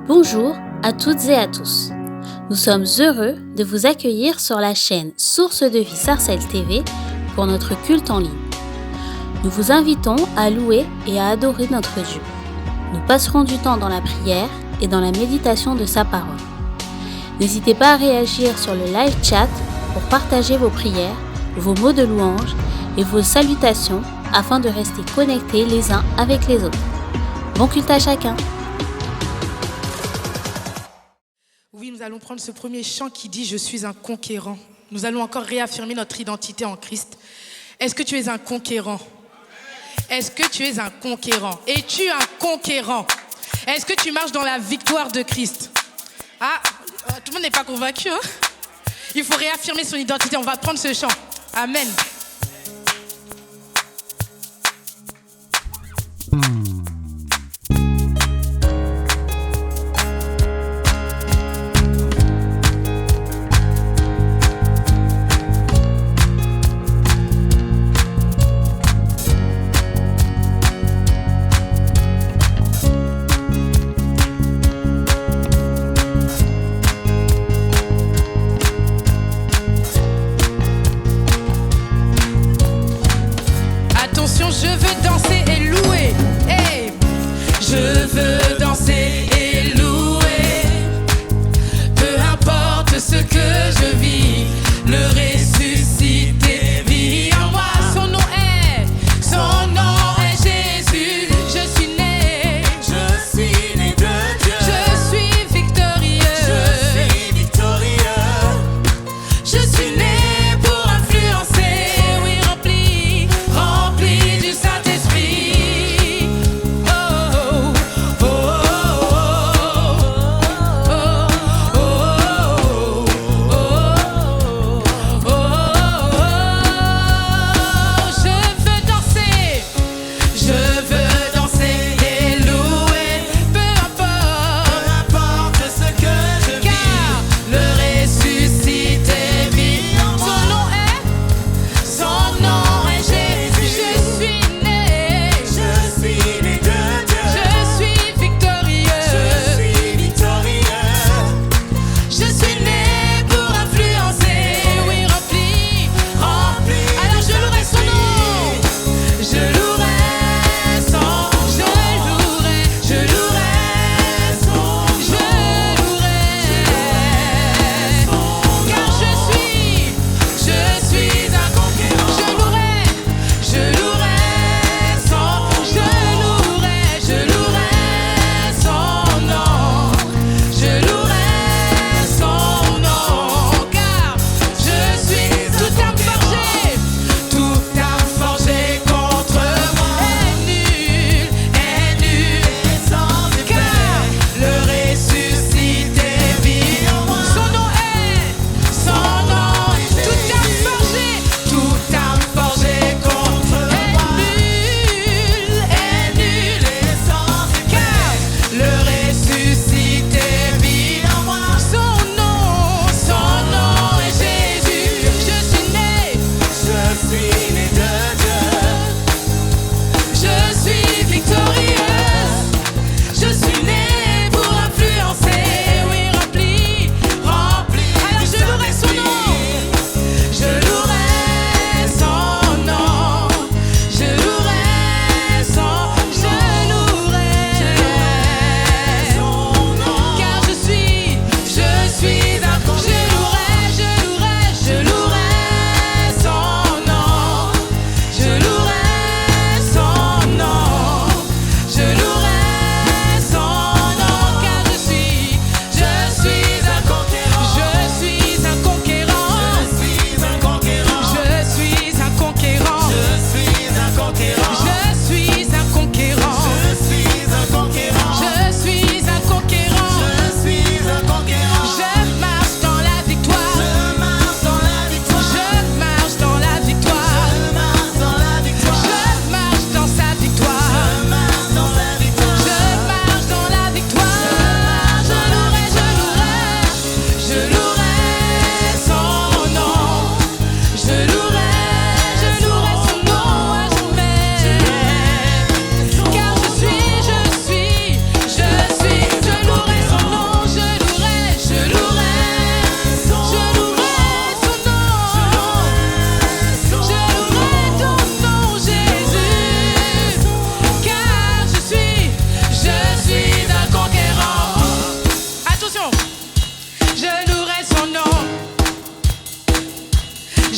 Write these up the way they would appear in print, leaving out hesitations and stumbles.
Bonjour à toutes et à tous. Nous sommes heureux de vous accueillir sur la chaîne Source de Vie Sarcelles TV pour notre culte en ligne. Nous vous invitons à louer et à adorer notre Dieu. Nous passerons du temps dans la prière et dans la méditation de sa parole. N'hésitez pas à réagir sur le live chat pour partager vos prières, vos mots de louange et vos salutations afin de rester connectés les uns avec les autres. Bon culte à chacun. Oui, nous allons prendre ce premier chant qui dit « Je suis un conquérant ». Nous allons encore réaffirmer notre identité en Christ. Est-ce que tu es un conquérant? Est-ce que tu es un conquérant? Es-tu un conquérant? Est-ce que tu marches dans la victoire de Christ? Tout le monde n'est pas convaincu, hein? Il faut réaffirmer son identité. On va prendre ce chant. Amen. Je veux danser et louer. Hey. Je veux danser et louer. Peu importe ce que je vis, le ressuscité vit en moi. Son nom est Jésus. Je suis né de Dieu. Je suis victorieux. Je suis né pour influencer. Oui, rempli du Saint-Esprit. Oh, oh, oh,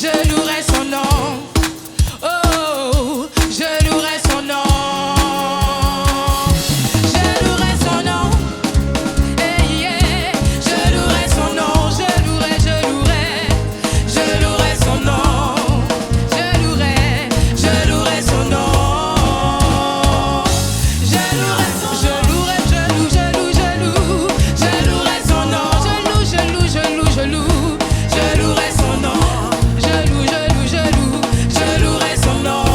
je louerai son nom. Oh, je louerai son nom. Je louerai son nom. Hey, yeah. Je louerai son nom. Je louerai, je louerai. Je louerai son nom. Je louerai son nom. Je louerai, je louerai, je loue, je loue, je loue. Je louerai son nom. Je loue, je loue, je loue, je loue. Je louerai son nom. Je loue, je loue, je loue. Je louerai son nom.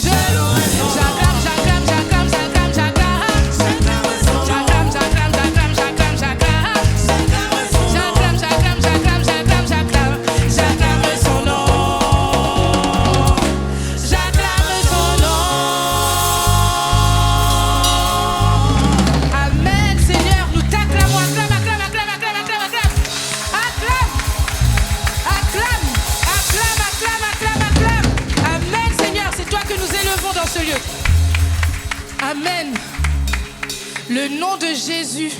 Je louerai son nom. J'acclame, j'acclame, j'acclame, j'acclame, j'acclame. J'acclame, j'acclame, j'acclame, j'acclame, j'acclame. J'acclame, j'acclame, j'acclame, j'acclame, j'acclame. J'acclame son nom. J'acclame son nom. Amen, Seigneur, nous t'acclamons. Acclame, acclame, acclame, acclame, acclame, acclame. Acclame, acclame, acclame, acclame, acclame, acclame. Amen, Seigneur, c'est toi que nous élevons dans ce lieu. Amen. Le nom de Jésus,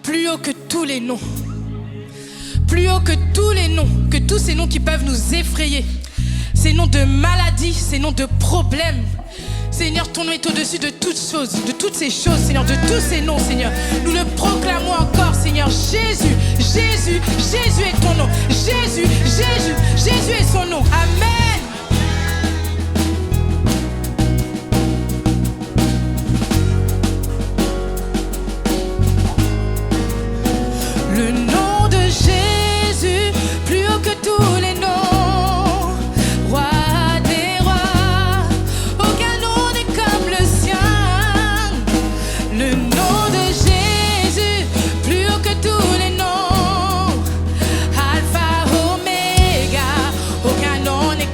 plus haut que tous les noms. Plus haut que tous les noms, que tous ces noms qui peuvent nous effrayer. Ces noms de maladie, ces noms de problèmes. Seigneur, ton nom est au-dessus de toutes choses, de toutes ces choses, Seigneur, de tous ces noms, Seigneur. Nous le proclamons encore, Seigneur. Jésus, Jésus, Jésus est ton nom. Jésus, Jésus, Jésus est son nom. Amen. Le nom de Jésus, plus haut que tous les noms. Roi des rois, aucun nom n'est comme le sien. Le nom de Jésus, plus haut que tous les noms. Alpha, Oméga, aucun nom n'est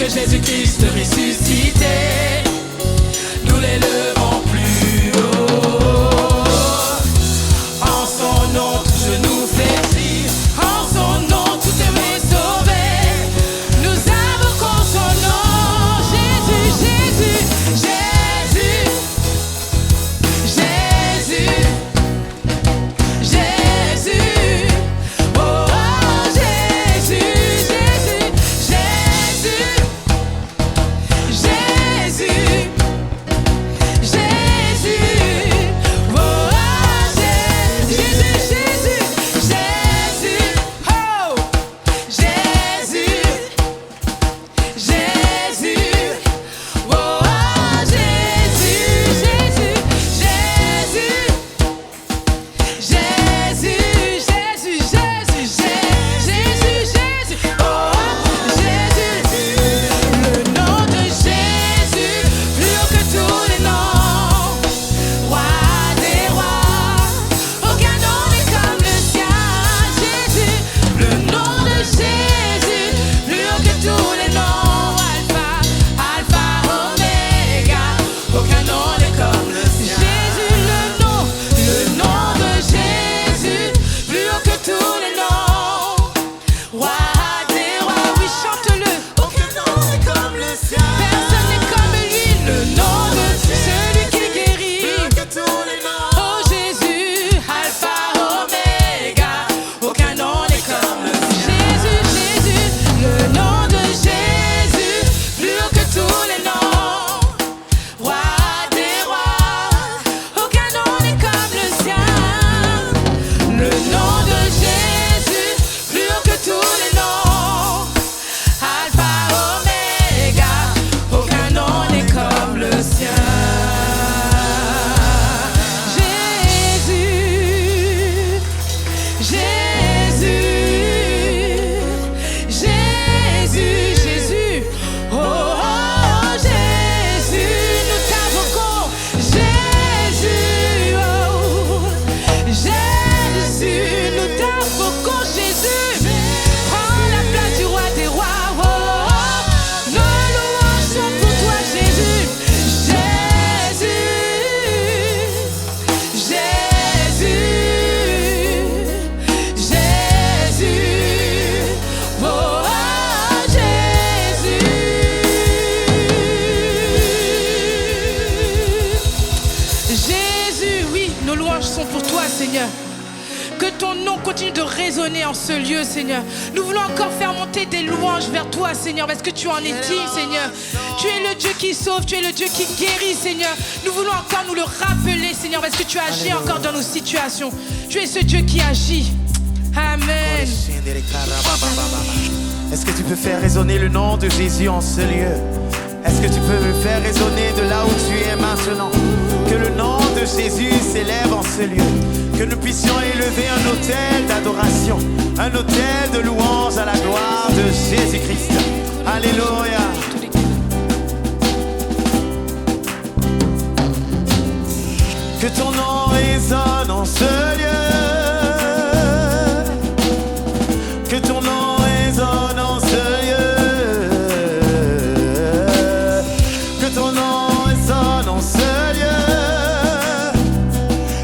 Jésus-Christ ressuscité, nous l'élevons plus haut. En son nom, tout genou fléchit, en son nom, tout est sauvé. Nous invoquons son nom, Jésus, Jésus, Jésus, Jésus, Jésus, oh, oh Jésus, Jésus, Jésus, Jésus, Jésus, oh, oh Jésus, Jésus, Jésus, oh Jésus, Jésus, oh Jésus, Jésus, Jésus, Jésus, Jésus, Jésus, Jésus, oh Jésus, le nom de Jésus, plus haut que tous les noms, roi des rois, aucun nom n'est comme le sien. Jésus, le nom de Jésus, plus haut que tous les noms, Alpha, Alpha, Oméga, aucun nom n'est comme le sien. Jésus, le nom de Jésus, plus haut que tous les noms, roi des rois, oui chante-le. Aucun nom n'est comme le sien. Personne n'est comme lui, le nom de celui qui guérit. Que tous les noms. Oh Jésus, Alpha, Oméga, aucun nom n'est comme le sien. Jésus, Jésus, le nom de Jésus, plus haut que tous les noms, roi des rois, aucun nom n'est comme le sien. Le nom de Jésus, plus haut que tous les noms, Alpha, Oméga, aucun nom n'est comme le sien. Jésus, Jésus, Jésus, oh, oh Jésus, nous t'invoquons. Jésus, oh, Jésus, nous t'invoquons. Jésus, prends la place du roi des rois. Oh, oh, nos louanges sont pour toi, Jésus. Jésus, Jésus, oh, oh Jésus. Jésus, oui, nos louanges sont pour toi, Seigneur. Que ton nom continue de résonner en ce lieu, Seigneur. Nous voulons encore faire monter des louanges vers toi, Seigneur, parce que tu en es digne, Seigneur. Tu es le Dieu qui sauve, tu es le Dieu qui guérit, Seigneur. Nous voulons encore nous le rappeler, Seigneur, parce que tu agis encore dans nos situations. Tu es ce Dieu qui agit. Amen. Est-ce que tu peux faire résonner le nom de Jésus en ce lieu? Est-ce que tu peux le faire résonner de là où tu es maintenant? Que le nom de Jésus s'élève en ce lieu. Que nous puissions élever un autel d'adoration, un autel de louange à la gloire de Jésus-Christ. Alléluia. Que ton nom résonne en ce lieu. Que ton nom résonne en ce lieu. Que ton nom résonne en ce lieu.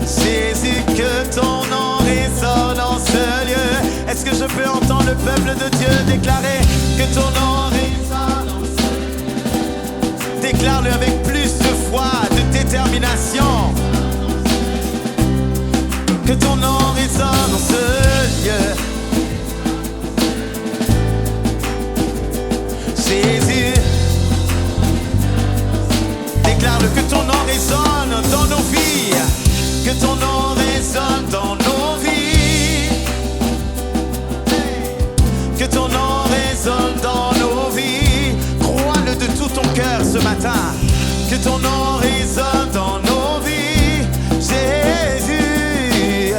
Jésus, que ton nom résonne en ce lieu. Est-ce que je peux entendre le peuple de Dieu déclarer que ton nom résonne en ce lieu? Déclare-le avec plus de foi, de détermination. Que ton nom résonne en ce lieu. Jésus, déclare-le, que ton nom résonne dans nos vies. Que ton nom résonne dans nos vies. Que ton nom résonne dans nos vies. Crois-le de tout ton cœur ce matin. Que ton nom résonne dans nos vies. Jésus.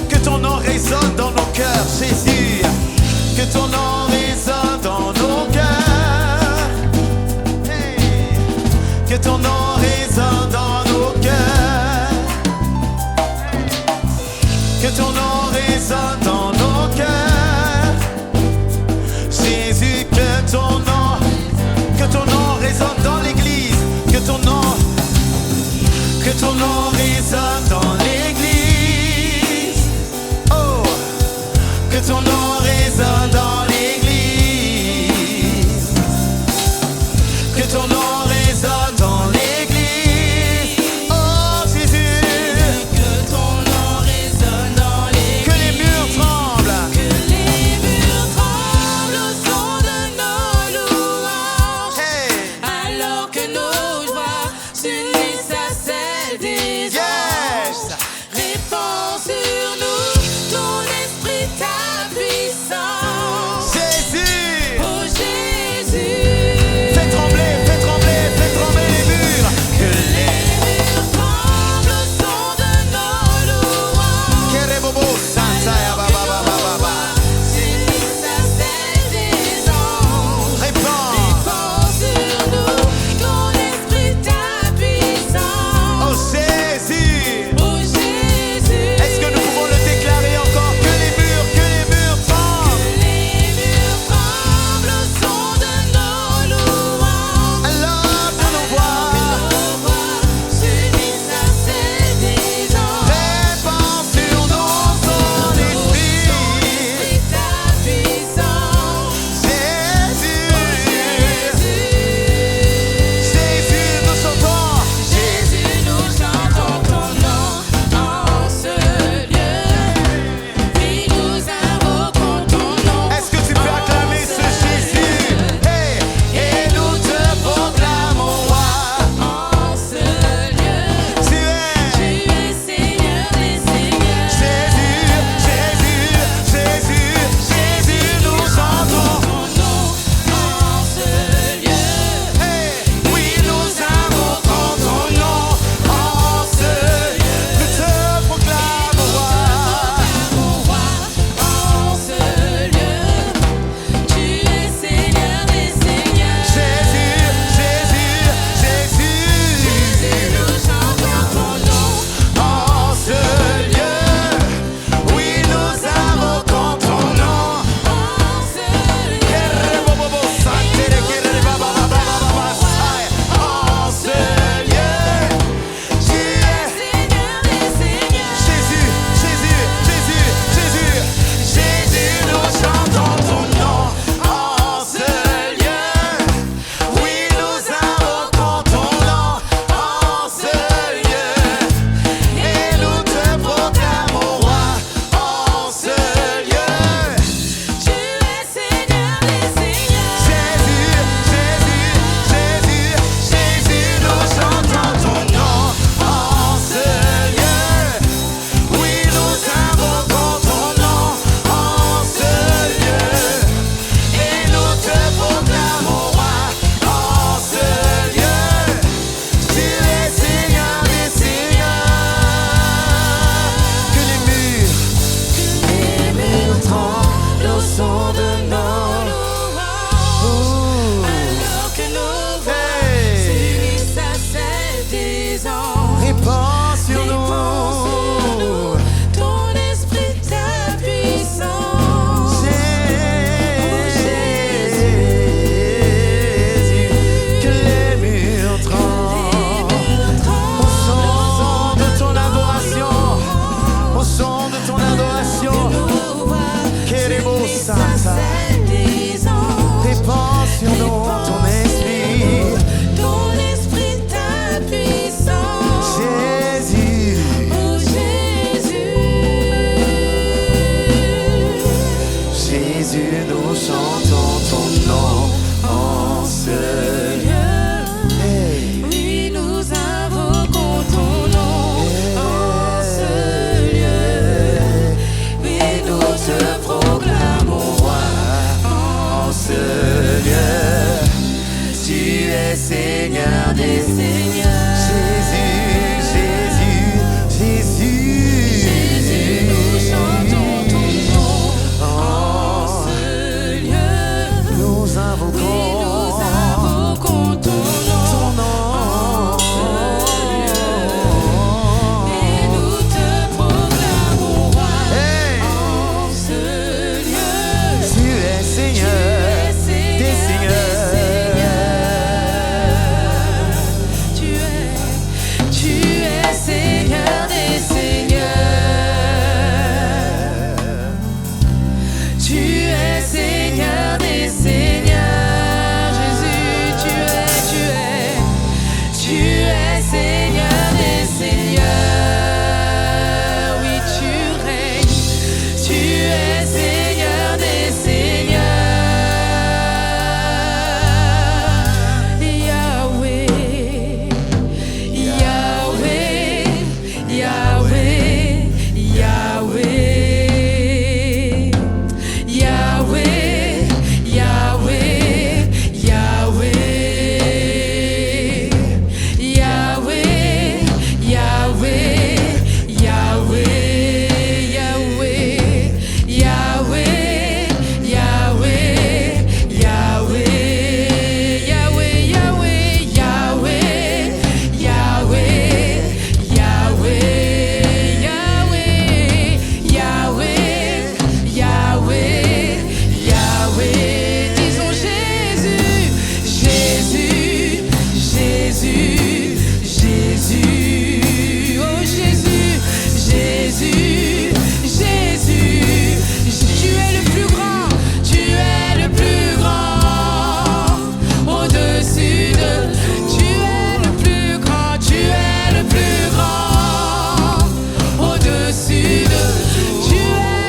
Que ton nom résonne dans nos cœurs, Jésus. Que ton nom résonne dans nos cœurs. Hey. Que ton nom résonne dans nos cœurs. Que ton nom résonne dans nos cœurs. Seigneur des Seigneurs. Jésus, Jésus, Jésus. Jésus, nous chantons ton nom en ce lieu. Nous invoquons, Oui, nous invoquons ton nom en ce lieu. Et nous te proclamons roi en ce lieu. Tu es Seigneur des Seigneurs. Tu es Seigneur des Seigneurs. Tu es Seigneur des Seigneurs. Jésus, tu es Seigneur des Seigneurs. Oui, tu règnes. Tu es Seigneur des Seigneurs. Yahweh, Yahweh, Yahweh, Yahweh, Yahweh, Yahweh, Yahweh, Yahweh, Yahweh, Yahweh, Yahweh, Yahweh, Yahweh, Yahweh, Yahweh, Yahweh, Yahweh, Yahweh, Yahweh, Yahweh. Disons Jésus, Jésus, Jésus, Jésus. Oh Jésus, Jésus, Jésus. Tu es le plus grand, tu es le plus grand. Au-dessus de, tu es le plus grand, tu es le plus grand. Au-dessus de, tu es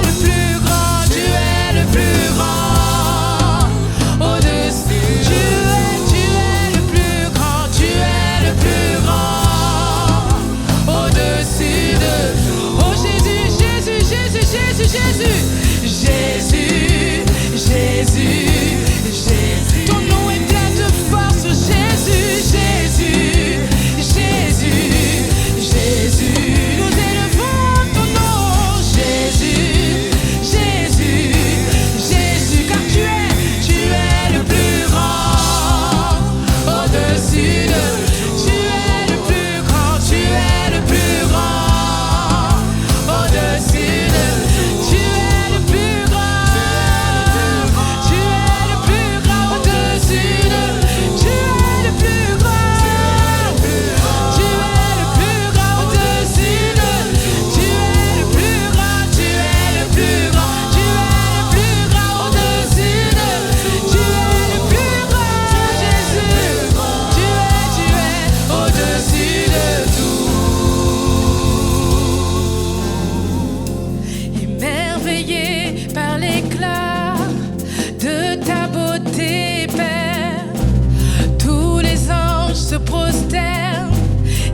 le plus grand, tu es le plus grand. Au-dessus, tu es le plus grand, tu es le plus grand. Au-dessus de, oh Jésus, Jésus, Jésus, Jésus, Jésus, Jésus, Jésus, Jésus. Ton nom est plein de force, Jésus, Jésus, Jésus, Jésus. Nous élevons ton nom, Jésus, Jésus, Jésus, car tu es le plus grand. Au-dessus de, tu es le plus grand, tu es le plus grand. Au-dessus de, tu es le plus grand, tu es le plus grand. Au-dessus de, tu es le plus grand, tu es le plus grand. Au-dessus de, tu es le plus grand, tu es le plus grand, tu es le plus grand. Au-dessus de, tu es le plus grand, Jésus. Tu es au-dessus de tout. Émerveillé par l'éclat de ta beauté, Père, tous les anges se prosternent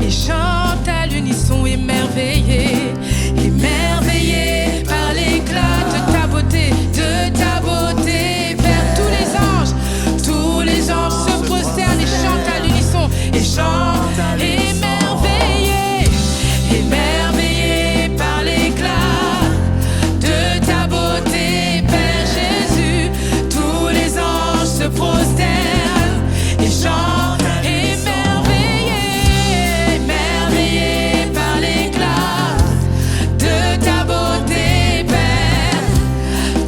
et chantent à l'unisson. Émerveillé, émerveillé par l'éclat de ta beauté, Père. Tous les anges se prosternent et chantent à l'unisson et chantent. Émerveillé, émerveillé par l'éclat de ta beauté, Père Jésus. Tous les anges se prosternent et chantent. Émerveillé, émerveillé par l'éclat de ta beauté, Père.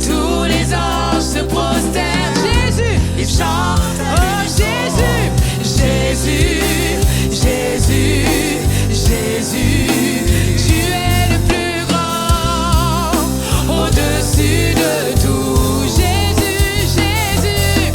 Tous les anges se prosternent, Jésus, et chantent. Oh Jésus, Jésus, Jésus, Jésus. Tu es le plus grand, au-dessus de tout. Jésus, Jésus,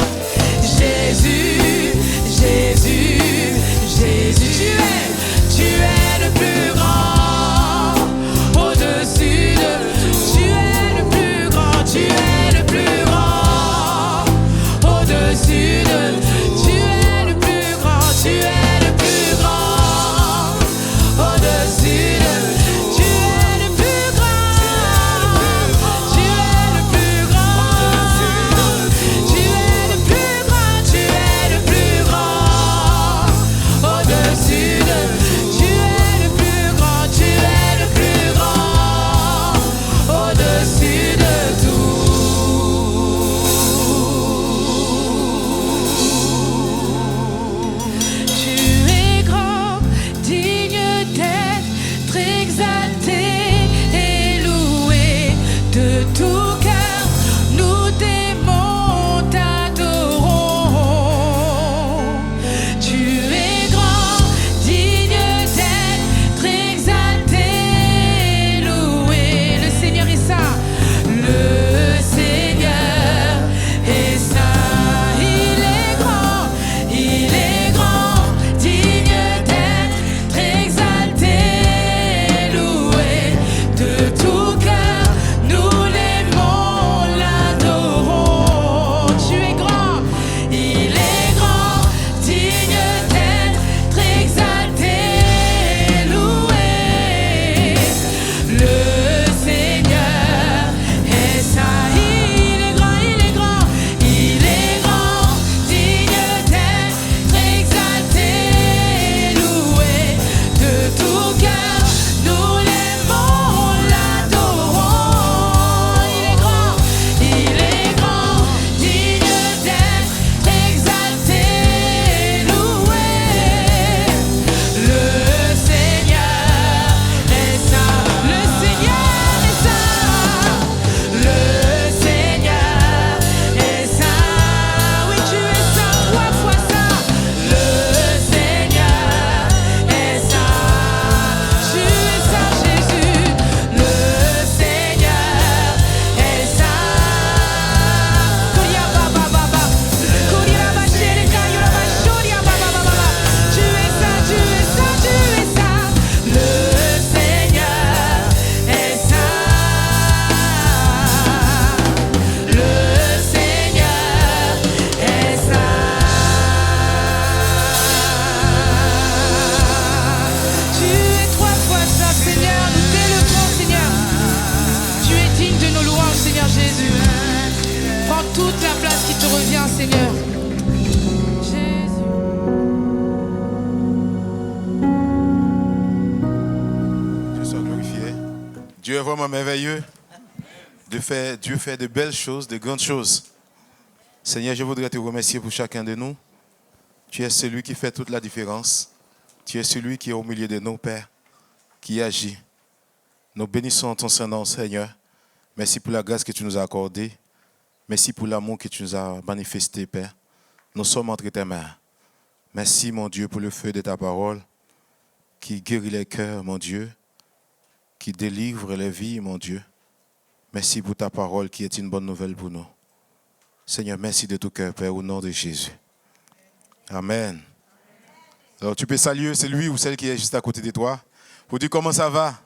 vraiment merveilleux. Dieu fait de belles choses, de grandes choses. Seigneur, je voudrais te remercier pour chacun de nous. Tu es celui qui fait toute la différence. Tu es celui qui est au milieu de nos pères, qui agit. Nous bénissons ton Saint-Nom, Seigneur. Merci pour la grâce que tu nous as accordée. Merci pour l'amour que tu nous as manifesté, Père. Nous sommes entre tes mains. Merci, mon Dieu, pour le feu de ta parole qui guérit les cœurs, mon Dieu, qui délivre les vies, mon Dieu. Merci pour ta parole qui est une bonne nouvelle pour nous. Seigneur, merci de tout cœur, Père, au nom de Jésus. Amen. Alors, tu peux saluer celui ou celle qui est juste à côté de toi pour dire comment ça va.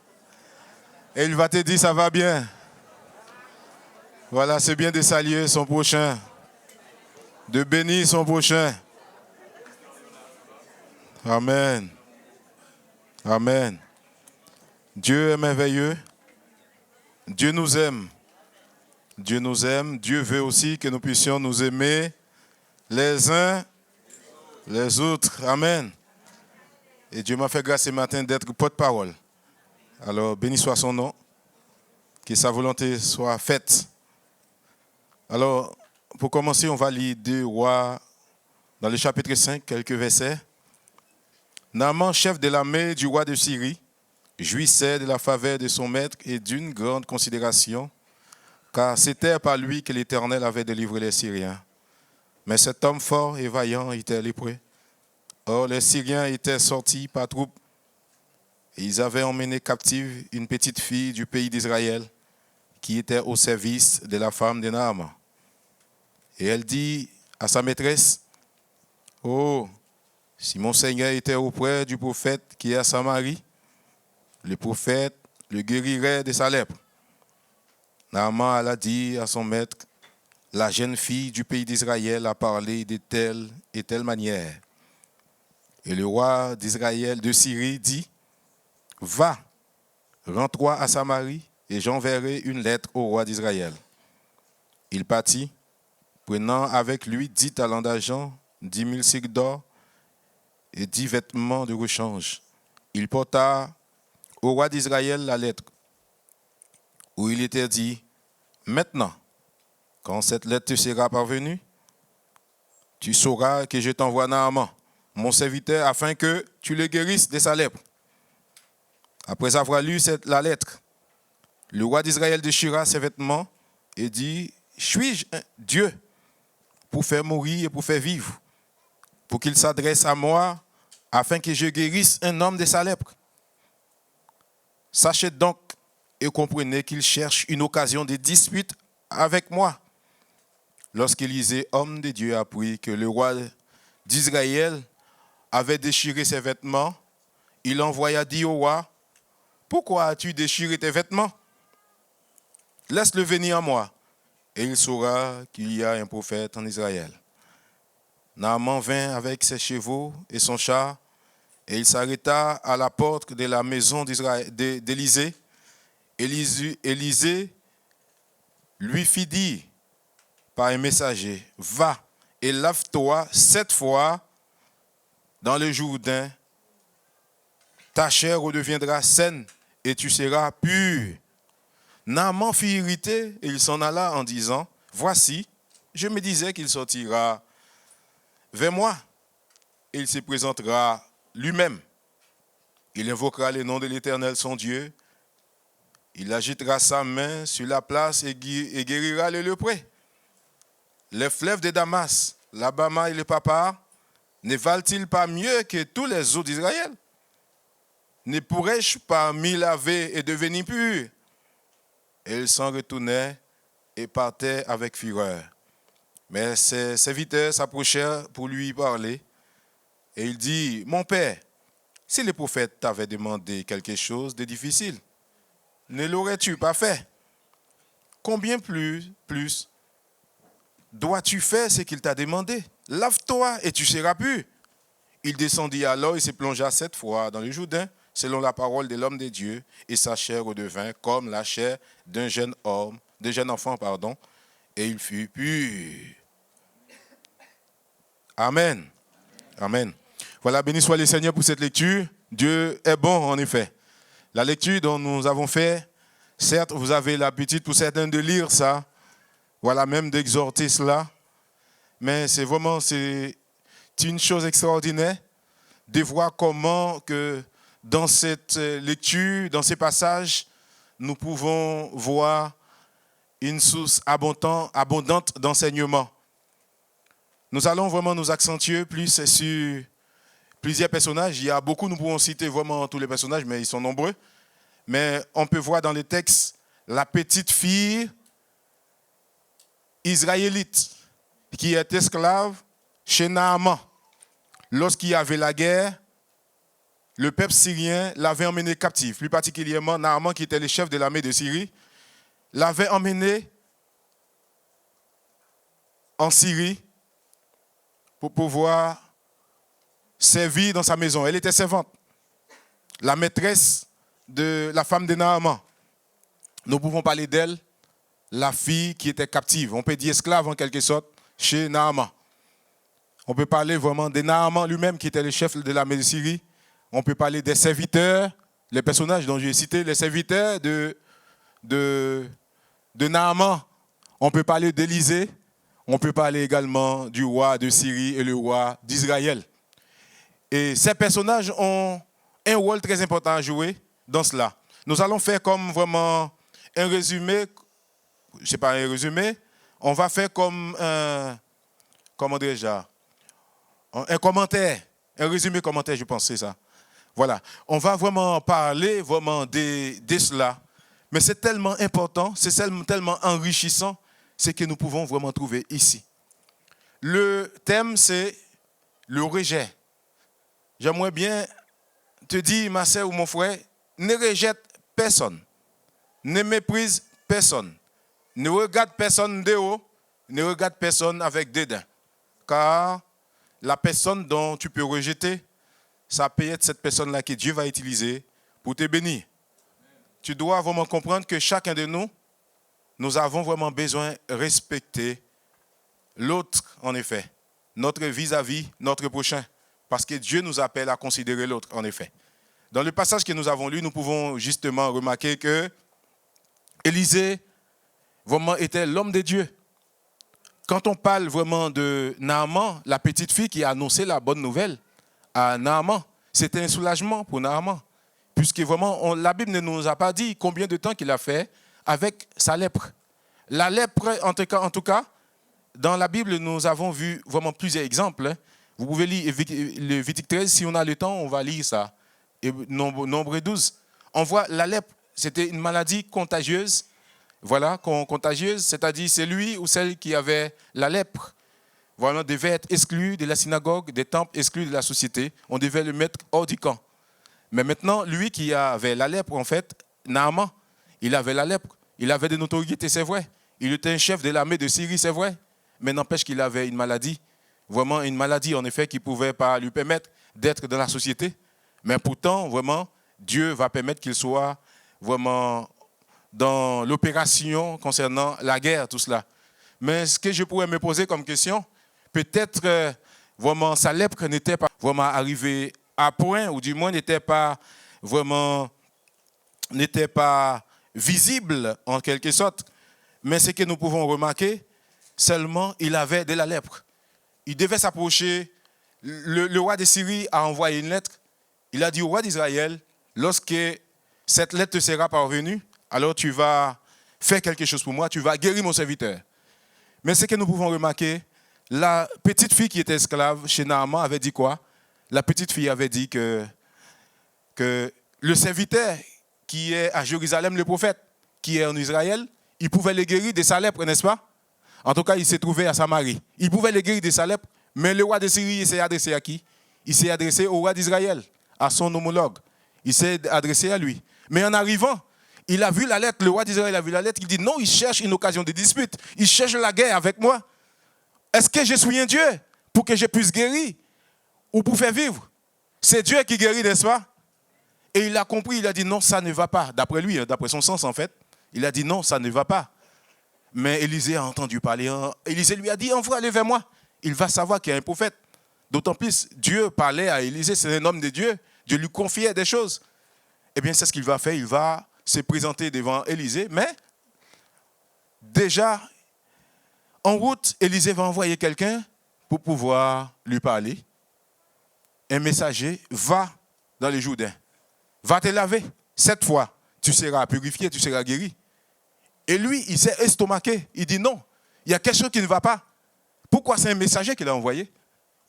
Et il va te dire ça va bien. Voilà, c'est bien de saluer son prochain, de bénir son prochain. Amen. Amen. Dieu est merveilleux. Dieu nous aime. Dieu nous aime. Dieu veut aussi que nous puissions nous aimer les uns les autres. Amen. Et Dieu m'a fait grâce ce matin d'être porte-parole. Alors, béni soit son nom. Que sa volonté soit faite. Alors, pour commencer, on va lire 2 Rois dans le chapitre 5, quelques versets. Naaman, chef de l'armée du roi de Syrie, jouissait de la faveur de son maître et d'une grande considération, car c'était par lui que l'Éternel avait délivré les Syriens. Mais cet homme fort et vaillant était lépreux. Or, les Syriens étaient sortis par troupes, et ils avaient emmené captive une petite fille du pays d'Israël, qui était au service de la femme de Naaman. Et elle dit à sa maîtresse, « Oh, si mon Seigneur était auprès du prophète qui est à Samarie, le prophète le guérirait de sa lèpre. » Naaman alla dire à son maître, « La jeune fille du pays d'Israël a parlé de telle et telle manière. » Et le roi d'Israël de Syrie dit, « Va, rends-toi à Samarie, et j'enverrai une lettre au roi d'Israël. » Il partit, prenant avec lui 10 talents d'argent, 10 000 cycles d'or et 10 vêtements de rechange. Il porta au roi d'Israël la lettre, où il était dit, « Maintenant, quand cette lettre te sera parvenue, tu sauras que je t'envoie Naaman, mon serviteur, afin que tu le guérisses de sa lèpre. » Après avoir lu la lettre, le roi d'Israël déchira ses vêtements et dit, « Suis-je un Dieu pour faire mourir et pour faire vivre, pour qu'il s'adresse à moi, afin que je guérisse un homme de sa lèpre? Sachez donc et comprenez qu'il cherche une occasion de dispute avec moi. » Lorsqu'Élisée, homme de Dieu, apprit que le roi d'Israël avait déchiré ses vêtements, il envoya dire au roi, « Pourquoi as-tu déchiré tes vêtements? Laisse-le venir à moi, et il saura qu'il y a un prophète en Israël. » Naaman vint avec ses chevaux et son char, et il s'arrêta à la porte de la maison d'Élisée. Élisée lui fit dire par un messager, « Va et lave-toi 7 fois dans le Jourdain. Ta chair redeviendra saine et tu seras pur. » Naaman fut irrité et il s'en alla en disant, « Voici, je me disais qu'il sortira vers moi et il se présentera lui-même. Il invoquera le nom de l'Éternel son Dieu. Il agitera sa main sur la place et guérira le lépreux. Les fleuves de Damas, l'Abama et le Papa, ne valent-ils pas mieux que tous les eaux d'Israël? Ne pourrais-je pas m'y laver et devenir pur? » Et il s'en retournait et partait avec fureur. Mais ses serviteurs s'approchèrent pour lui parler. Et il dit, « Mon père, si le prophète t'avait demandé quelque chose de difficile, ne l'aurais-tu pas fait? Combien plus dois-tu faire ce qu'il t'a demandé? Lave-toi et tu seras pur. » Il descendit alors et se plongea 7 fois dans le Jourdain, selon la parole de l'homme de Dieu, et sa chair redevint comme la chair d'un jeune enfant, et il fut pur. Amen. Amen. Voilà, béni soit le Seigneur pour cette lecture. Dieu est bon, en effet. La lecture dont nous avons fait, Certes, vous avez l'habitude pour certains de lire ça, voilà, même d'exhorter cela, mais c'est une chose extraordinaire de voir comment que dans cette lecture, dans ces passages, nous pouvons voir une source abondante d'enseignement. Nous allons vraiment nous accentuer plus sur plusieurs personnages. Il y a beaucoup, nous pouvons citer vraiment tous les personnages, mais ils sont nombreux. Mais on peut voir dans les textes la petite fille israélite qui est esclave chez Naaman. Lorsqu'il y avait la guerre, le peuple syrien l'avait emmené captif. Plus particulièrement, Naaman, qui était le chef de l'armée de Syrie, l'avait emmené en Syrie pour pouvoir servir dans sa maison. Elle était servante, la maîtresse de la femme de Naaman. Nous pouvons parler d'elle, la fille qui était captive. On peut dire esclave en quelque sorte chez Naaman. On peut parler vraiment de Naaman lui-même qui était le chef de l'armée de Syrie. On peut parler des serviteurs, les personnages dont j'ai cité, les serviteurs de Naaman. On peut parler d'Élisée. On peut parler également du roi de Syrie et le roi d'Israël. Et ces personnages ont un rôle très important à jouer dans cela. Nous allons faire comme vraiment un résumé, je ne sais pas un résumé, on va faire comme un commentaire, un résumé commentaire, je pense, c'est ça. Voilà, on va vraiment parler vraiment de cela, mais c'est tellement important, c'est tellement enrichissant, ce que nous pouvons vraiment trouver ici. Le thème, c'est le rejet. J'aimerais bien te dire, ma sœur ou mon frère, ne rejette personne, ne méprise personne, ne regarde personne de haut, ne regarde personne avec dédain. Car la personne dont tu peux rejeter, ça peut être cette personne-là que Dieu va utiliser pour te bénir. Tu dois vraiment comprendre que chacun de nous, nous avons vraiment besoin de respecter l'autre, en effet, notre vis-à-vis, notre prochain, parce que Dieu nous appelle à considérer l'autre, en effet. Dans le passage que nous avons lu, nous pouvons justement remarquer que Élisée vraiment était l'homme de Dieu. Quand on parle vraiment de Naaman, la petite fille qui a annoncé la bonne nouvelle à Naaman, c'était un soulagement pour Naaman, puisque vraiment la Bible ne nous a pas dit combien de temps qu'il a fait avec sa lèpre. La lèpre, en tout cas, dans la Bible, nous avons vu vraiment plusieurs exemples. Vous pouvez lire Lévitique 13, si on a le temps, on va lire ça. Et Nombre 12. On voit la lèpre, c'était une maladie contagieuse. Voilà, contagieuse, c'est-à-dire celui ou celle qui avait la lèpre. Voilà, devait être exclu de la synagogue, des temples, exclu de la société. On devait le mettre hors du camp. Mais maintenant, lui qui avait la lèpre, en fait, Naaman, il avait la lèpre. Il avait de notoriété, c'est vrai. Il était un chef de l'armée de Syrie, c'est vrai. Mais n'empêche qu'il avait une maladie. Vraiment une maladie, en effet, qui ne pouvait pas lui permettre d'être dans la société. Mais pourtant, vraiment, Dieu va permettre qu'il soit vraiment dans l'opération concernant la guerre, tout cela. Mais ce que je pourrais me poser comme question, peut-être vraiment sa lèpre n'était pas vraiment arrivée à point, ou du moins n'était pas visible en quelque sorte. Mais ce que nous pouvons remarquer, seulement il avait de la lèpre. Il devait s'approcher. Le roi de Syrie a envoyé une lettre. Il a dit au roi d'Israël, lorsque cette lettre te sera parvenue, alors tu vas faire quelque chose pour moi, tu vas guérir mon serviteur. Mais ce que nous pouvons remarquer, la petite fille qui était esclave chez Naaman avait dit quoi? La petite fille avait dit que le serviteur qui est à Jérusalem, le prophète, qui est en Israël, il pouvait le guérir de sa lèpre, n'est-ce pas? En tout cas, il s'est trouvé à Samarie. Il pouvait le guérir de sa lèpre, mais le roi de Syrie, il s'est adressé à qui? Il s'est adressé au roi d'Israël, à son homologue. Il s'est adressé à lui. Mais en arrivant, il a vu la lettre, le roi d'Israël a vu la lettre, il dit non, il cherche une occasion de dispute, il cherche la guerre avec moi. Est-ce que je suis un Dieu pour que je puisse guérir ou pour faire vivre? C'est Dieu qui guérit, n'est-ce pas? Et il a compris, il a dit non, ça ne va pas. D'après lui, d'après son sens en fait, il a dit non, ça ne va pas. Mais Élisée a entendu parler. Élisée lui a dit envoie-le vers moi. Il va savoir qu'il y a un prophète. D'autant plus, Dieu parlait à Élisée, c'est un homme de Dieu. Dieu lui confiait des choses. Eh bien, c'est ce qu'il va faire. Il va s'est présenté devant Élisée, mais déjà, en route, Élisée va envoyer quelqu'un pour pouvoir lui parler. Un messager va dans les Jourdains, va te laver. 7 fois, tu seras purifié, tu seras guéri. Et lui, il s'est estomaqué. Il dit non, il y a quelque chose qui ne va pas. Pourquoi c'est un messager qu'il a envoyé?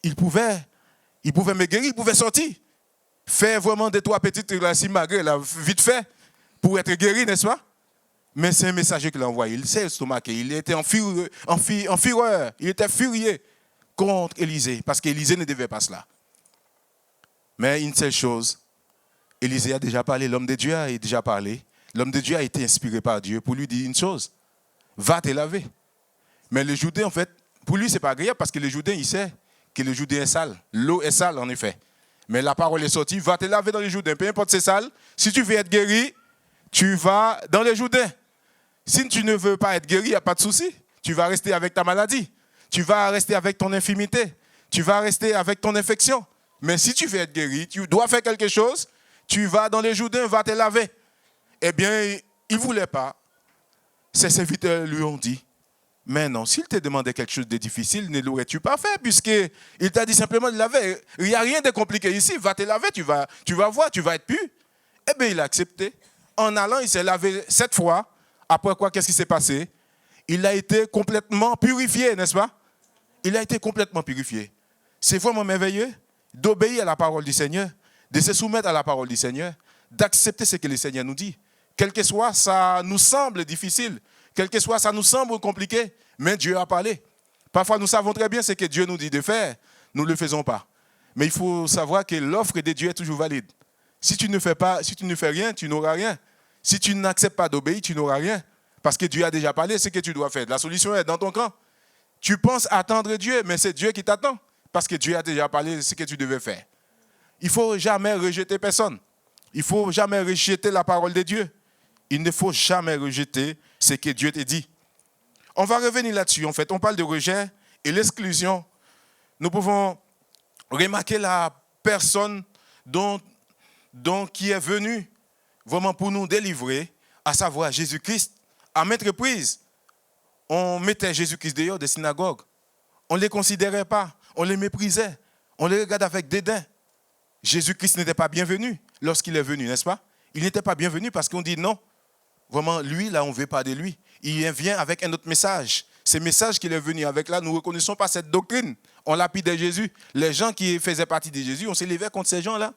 Il pouvait me guérir, il pouvait sortir. Faire vraiment des 3 petites simagrées, vite fait, pour être guéri, n'est-ce pas? Mais c'est un messager qu'il a envoyé. Il s'est estomaqué. Il était en fureur. Il était furieux contre Élisée, parce qu'Élisée ne devait pas cela. Mais une seule chose, Élisée a déjà parlé, l'homme de Dieu a déjà parlé. L'homme de Dieu a été inspiré par Dieu pour lui dire une chose, va te laver. Mais le Jourdain, en fait, pour lui, ce n'est pas agréable parce que le Jourdain, il sait que le Jourdain est sale. L'eau est sale, en effet. Mais la parole est sortie, va te laver dans le Jourdain. Peu importe c'est sale, si tu veux être guéri, tu vas dans le Jourdain. Si tu ne veux pas être guéri, il n'y a pas de souci. Tu vas rester avec ta maladie. Tu vas rester avec ton infirmité. Tu vas rester avec ton infection. Mais si tu veux être guéri, tu dois faire quelque chose. Tu vas dans le Jourdain, va te laver. Eh bien, il ne voulait pas. Ses serviteurs lui ont dit, mais non, s'il te demandait quelque chose de difficile, ne l'aurais-tu pas fait, puisqu'il t'a dit simplement de laver. Il n'y a rien de compliqué ici, va te laver, tu vas voir, tu vas être pu. Eh bien, il a accepté. En allant, il s'est lavé 7 fois. Après quoi, qu'est-ce qui s'est passé? Il a été complètement purifié, n'est-ce pas? Il a été complètement purifié. C'est vraiment merveilleux d'obéir à la parole du Seigneur, de se soumettre à la parole du Seigneur, d'accepter ce que le Seigneur nous dit. Quel que soit, ça nous semble difficile. Quel que soit, ça nous semble compliqué. Mais Dieu a parlé. Parfois, nous savons très bien ce que Dieu nous dit de faire. Nous ne le faisons pas. Mais il faut savoir que l'offre de Dieu est toujours valide. Si tu ne fais rien, tu n'auras rien. Si tu n'acceptes pas d'obéir, tu n'auras rien. Parce que Dieu a déjà parlé ce que tu dois faire. La solution est dans ton camp. Tu penses attendre Dieu, mais c'est Dieu qui t'attend. Parce que Dieu a déjà parlé ce que tu devais faire. Il ne faut jamais rejeter personne. Il ne faut jamais rejeter la parole de Dieu. Il ne faut jamais rejeter ce que Dieu te dit. On va revenir là-dessus. En fait, on parle de rejet et l'exclusion. Nous pouvons remarquer la personne qui est venue vraiment pour nous délivrer, à savoir Jésus-Christ. À maintes reprises, on mettait Jésus-Christ dehors des synagogues. On ne les considérait pas. On les méprisait. On les regardait avec dédain. Jésus-Christ n'était pas bienvenu lorsqu'il est venu, n'est-ce pas? Il n'était pas bienvenu parce qu'on dit non. Vraiment, lui, là, on ne veut pas de lui. Il vient avec un autre message. Ce message qu'il est venu avec là, nous ne reconnaissons pas cette doctrine. On lapidait Jésus. Les gens qui faisaient partie de Jésus, on s'est levé contre ces gens-là.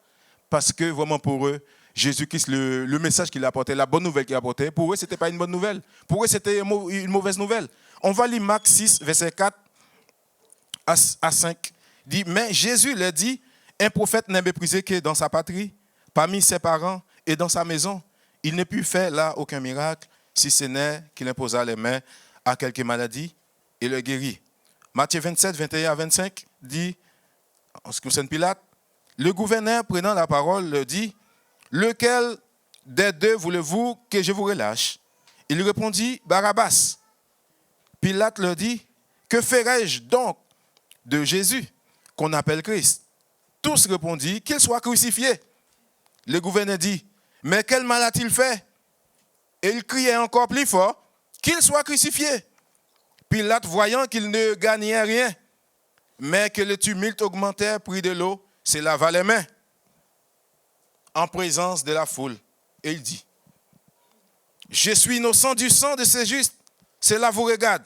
Parce que vraiment pour eux, Jésus-Christ, le message qu'il apportait, la bonne nouvelle qu'il apportait, pour eux, ce n'était pas une bonne nouvelle. Pour eux, c'était une mauvaise nouvelle. On va lire Marc 6, verset 4 à 5. Il dit, mais Jésus leur dit, un prophète n'est méprisé que dans sa patrie, parmi ses parents et dans sa maison. Il ne put faire là aucun miracle, si ce n'est qu'il imposa les mains à quelques maladies et le guérit. Matthieu 27, 21 à 25 dit, en ce qui concerne Pilate, le gouverneur prenant la parole leur dit, lequel des deux voulez-vous que je vous relâche? Il répondit, Barabbas. Pilate leur dit, que ferai-je donc de Jésus, qu'on appelle Christ? Tous répondirent, qu'il soit crucifié. Le gouverneur dit, mais quel mal a-t-il fait? Et il criait encore plus fort, qu'il soit crucifié. Pilate, voyant qu'il ne gagnait rien, mais que le tumulte augmentait, prit de l'eau, se lava les mains en présence de la foule. Et il dit, je suis innocent du sang de ces justes, cela vous regarde.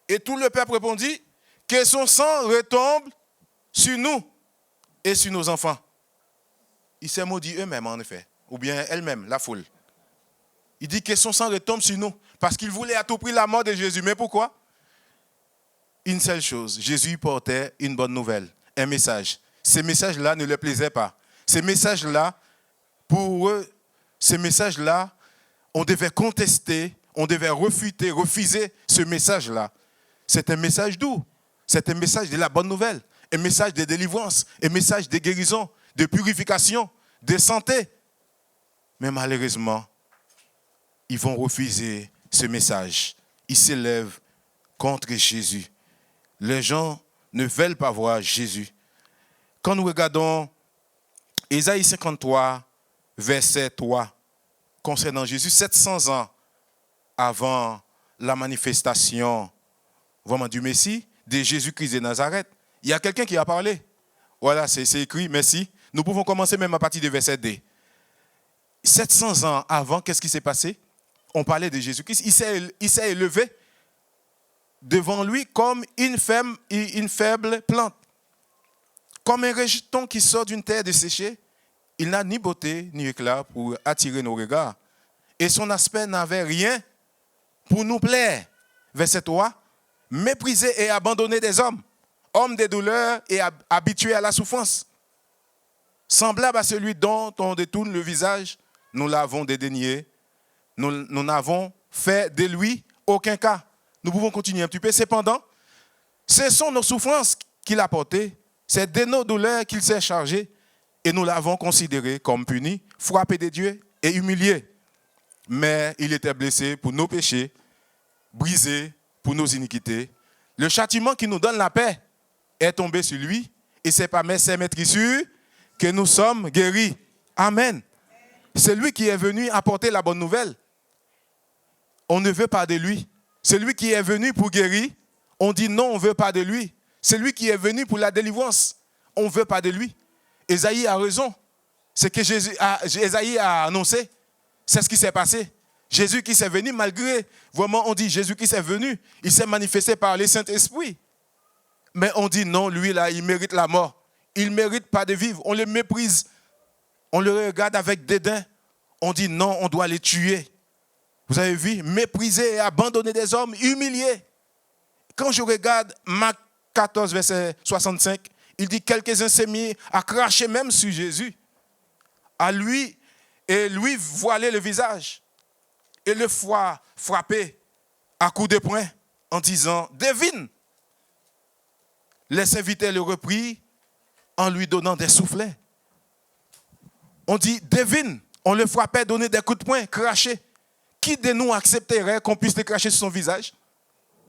Et tout le peuple répondit, que son sang retombe sur nous et sur nos enfants. Ils s'est maudit eux-mêmes, en effet, ou bien elle-même, la foule. Il dit que son sang retombe sur nous, parce qu'il voulait à tout prix la mort de Jésus. Mais pourquoi? Une seule chose, Jésus portait une bonne nouvelle, un message. Ces messages-là ne leur plaisaient pas. Ces messages-là, pour eux, ces messages-là, on devait contester, on devait refuser ce message-là. C'est un message doux, c'est un message de la bonne nouvelle, un message de délivrance, un message de guérison, de purification, de santé. Mais malheureusement, ils vont refuser ce message. Ils s'élèvent contre Jésus. Les gens ne veulent pas voir Jésus. Quand nous regardons Ésaïe 53, verset 3, concernant Jésus, 700 ans avant la manifestation vraiment du Messie, de Jésus-Christ de Nazareth. Il y a quelqu'un qui a parlé. Voilà, c'est écrit, merci. Nous pouvons commencer même à partir du verset D. 700 ans avant, qu'est-ce qui s'est passé? On parlait de Jésus-Christ. Il s'est élevé devant lui comme une faible plante. Comme un rejeton qui sort d'une terre desséchée. Il n'a ni beauté ni éclat pour attirer nos regards. Et son aspect n'avait rien pour nous plaire. Verset 3. Méprisé et abandonné des hommes. Homme des douleurs et habitué à la souffrance. Semblable à celui dont on détourne le visage, nous l'avons dédaigné. Nous n'avons fait de lui aucun cas. Nous pouvons continuer un petit peu. Cependant, ce sont nos souffrances qu'il a portées. C'est de nos douleurs qu'il s'est chargé. Et nous l'avons considéré comme puni, frappé de Dieu et humilié. Mais il était blessé pour nos péchés, brisé pour nos iniquités. Le châtiment qui nous donne la paix est tombé sur lui. Et c'est par ses maîtrissures que nous sommes guéris. Amen. C'est lui qui est venu apporter la bonne nouvelle. On ne veut pas de lui. C'est lui qui est venu pour guérir. On dit non, on ne veut pas de lui. C'est lui qui est venu pour la délivrance. On ne veut pas de lui. Ésaïe a raison. C'est que Ésaïe a annoncé. C'est ce qui s'est passé. Jésus qui s'est venu, malgré, vraiment on dit Jésus qui s'est venu, il s'est manifesté par le Saint-Esprit. Mais on dit non, lui là, il mérite la mort. Il ne mérite pas de vivre. On le méprise. On le regarde avec dédain. On dit non, on doit les tuer. Vous avez vu, mépriser et abandonner des hommes, humilier. Quand je regarde Marc 14, verset 65, il dit quelques-uns s'est mis à cracher même sur Jésus, à lui, et lui voiler le visage, et le foie frappé à coups de poing, en disant, devine. Les serviteurs le reprirent en lui donnant des soufflets. On dit, devine, on le frappait, donnait des coups de poing, cracher. Qui de nous accepterait qu'on puisse le cracher sur son visage?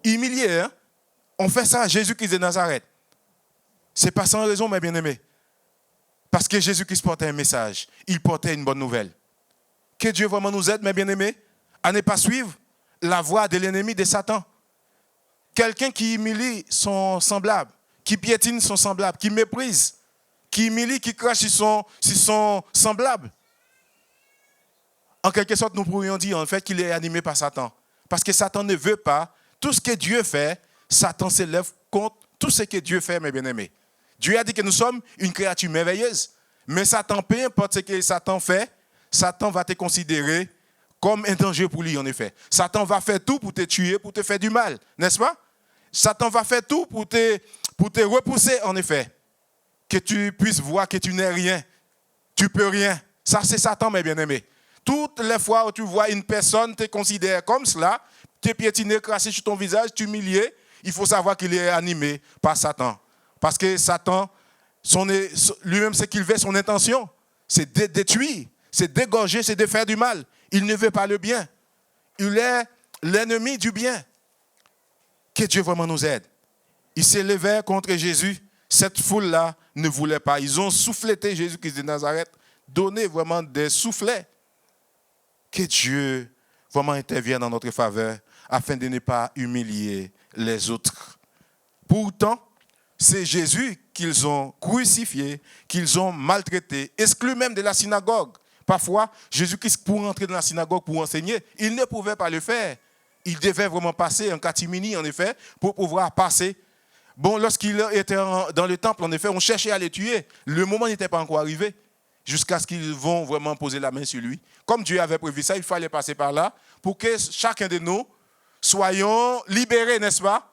Humilié, hein? On fait ça à Jésus-Christ de Nazareth. Ce n'est pas sans raison, mes bien-aimés. Parce que Jésus-Christ portait un message. Il portait une bonne nouvelle. Que Dieu vraiment nous aide, mes bien-aimés, à ne pas suivre la voie de l'ennemi de Satan. Quelqu'un qui humilie son semblable, qui piétine son semblable, qui méprise, qui humilie, qui crache sur son semblable. En quelque sorte, nous pourrions dire en fait qu'il est animé par Satan. Parce que Satan ne veut pas. Tout ce que Dieu fait, Satan s'élève contre tout ce que Dieu fait, mes bien-aimés. Dieu a dit que nous sommes une créature merveilleuse. Mais Satan, peu importe ce que Satan fait, Satan va te considérer comme un danger pour lui, en effet. Satan va faire tout pour te tuer, pour te faire du mal, n'est-ce pas? Satan va faire tout pour te repousser, en effet. Que tu puisses voir que tu n'es rien. Tu peux rien. Ça, c'est Satan, mes bien-aimés. Toutes les fois où tu vois une personne te considère comme cela, te piétiner, crasser sur ton visage, t'humilier, il faut savoir qu'il est animé par Satan. Parce que Satan, lui-même, ce qu'il veut, son intention, c'est de détruire, c'est d'égorger, c'est de faire du mal. Il ne veut pas le bien. Il est l'ennemi du bien. Que Dieu vraiment nous aide. Il s'élevait contre Jésus. Cette foule-là ne voulait pas. Ils ont souffleté Jésus-Christ de Nazareth, donné vraiment des soufflets. Que Dieu vraiment intervienne en notre faveur afin de ne pas humilier les autres. Pourtant, c'est Jésus qu'ils ont crucifié, qu'ils ont maltraité, exclu même de la synagogue. Parfois, Jésus-Christ, pour entrer dans la synagogue, pour enseigner, il ne pouvait pas le faire. Il devait vraiment passer un catimini, en effet, pour pouvoir passer. Bon, lorsqu'il était dans le temple, en effet, on cherchait à le tuer. Le moment n'était pas encore arrivé, jusqu'à ce qu'ils vont vraiment poser la main sur lui. Comme Dieu avait prévu ça, il fallait passer par là pour que chacun de nous soyons libérés, n'est-ce pas?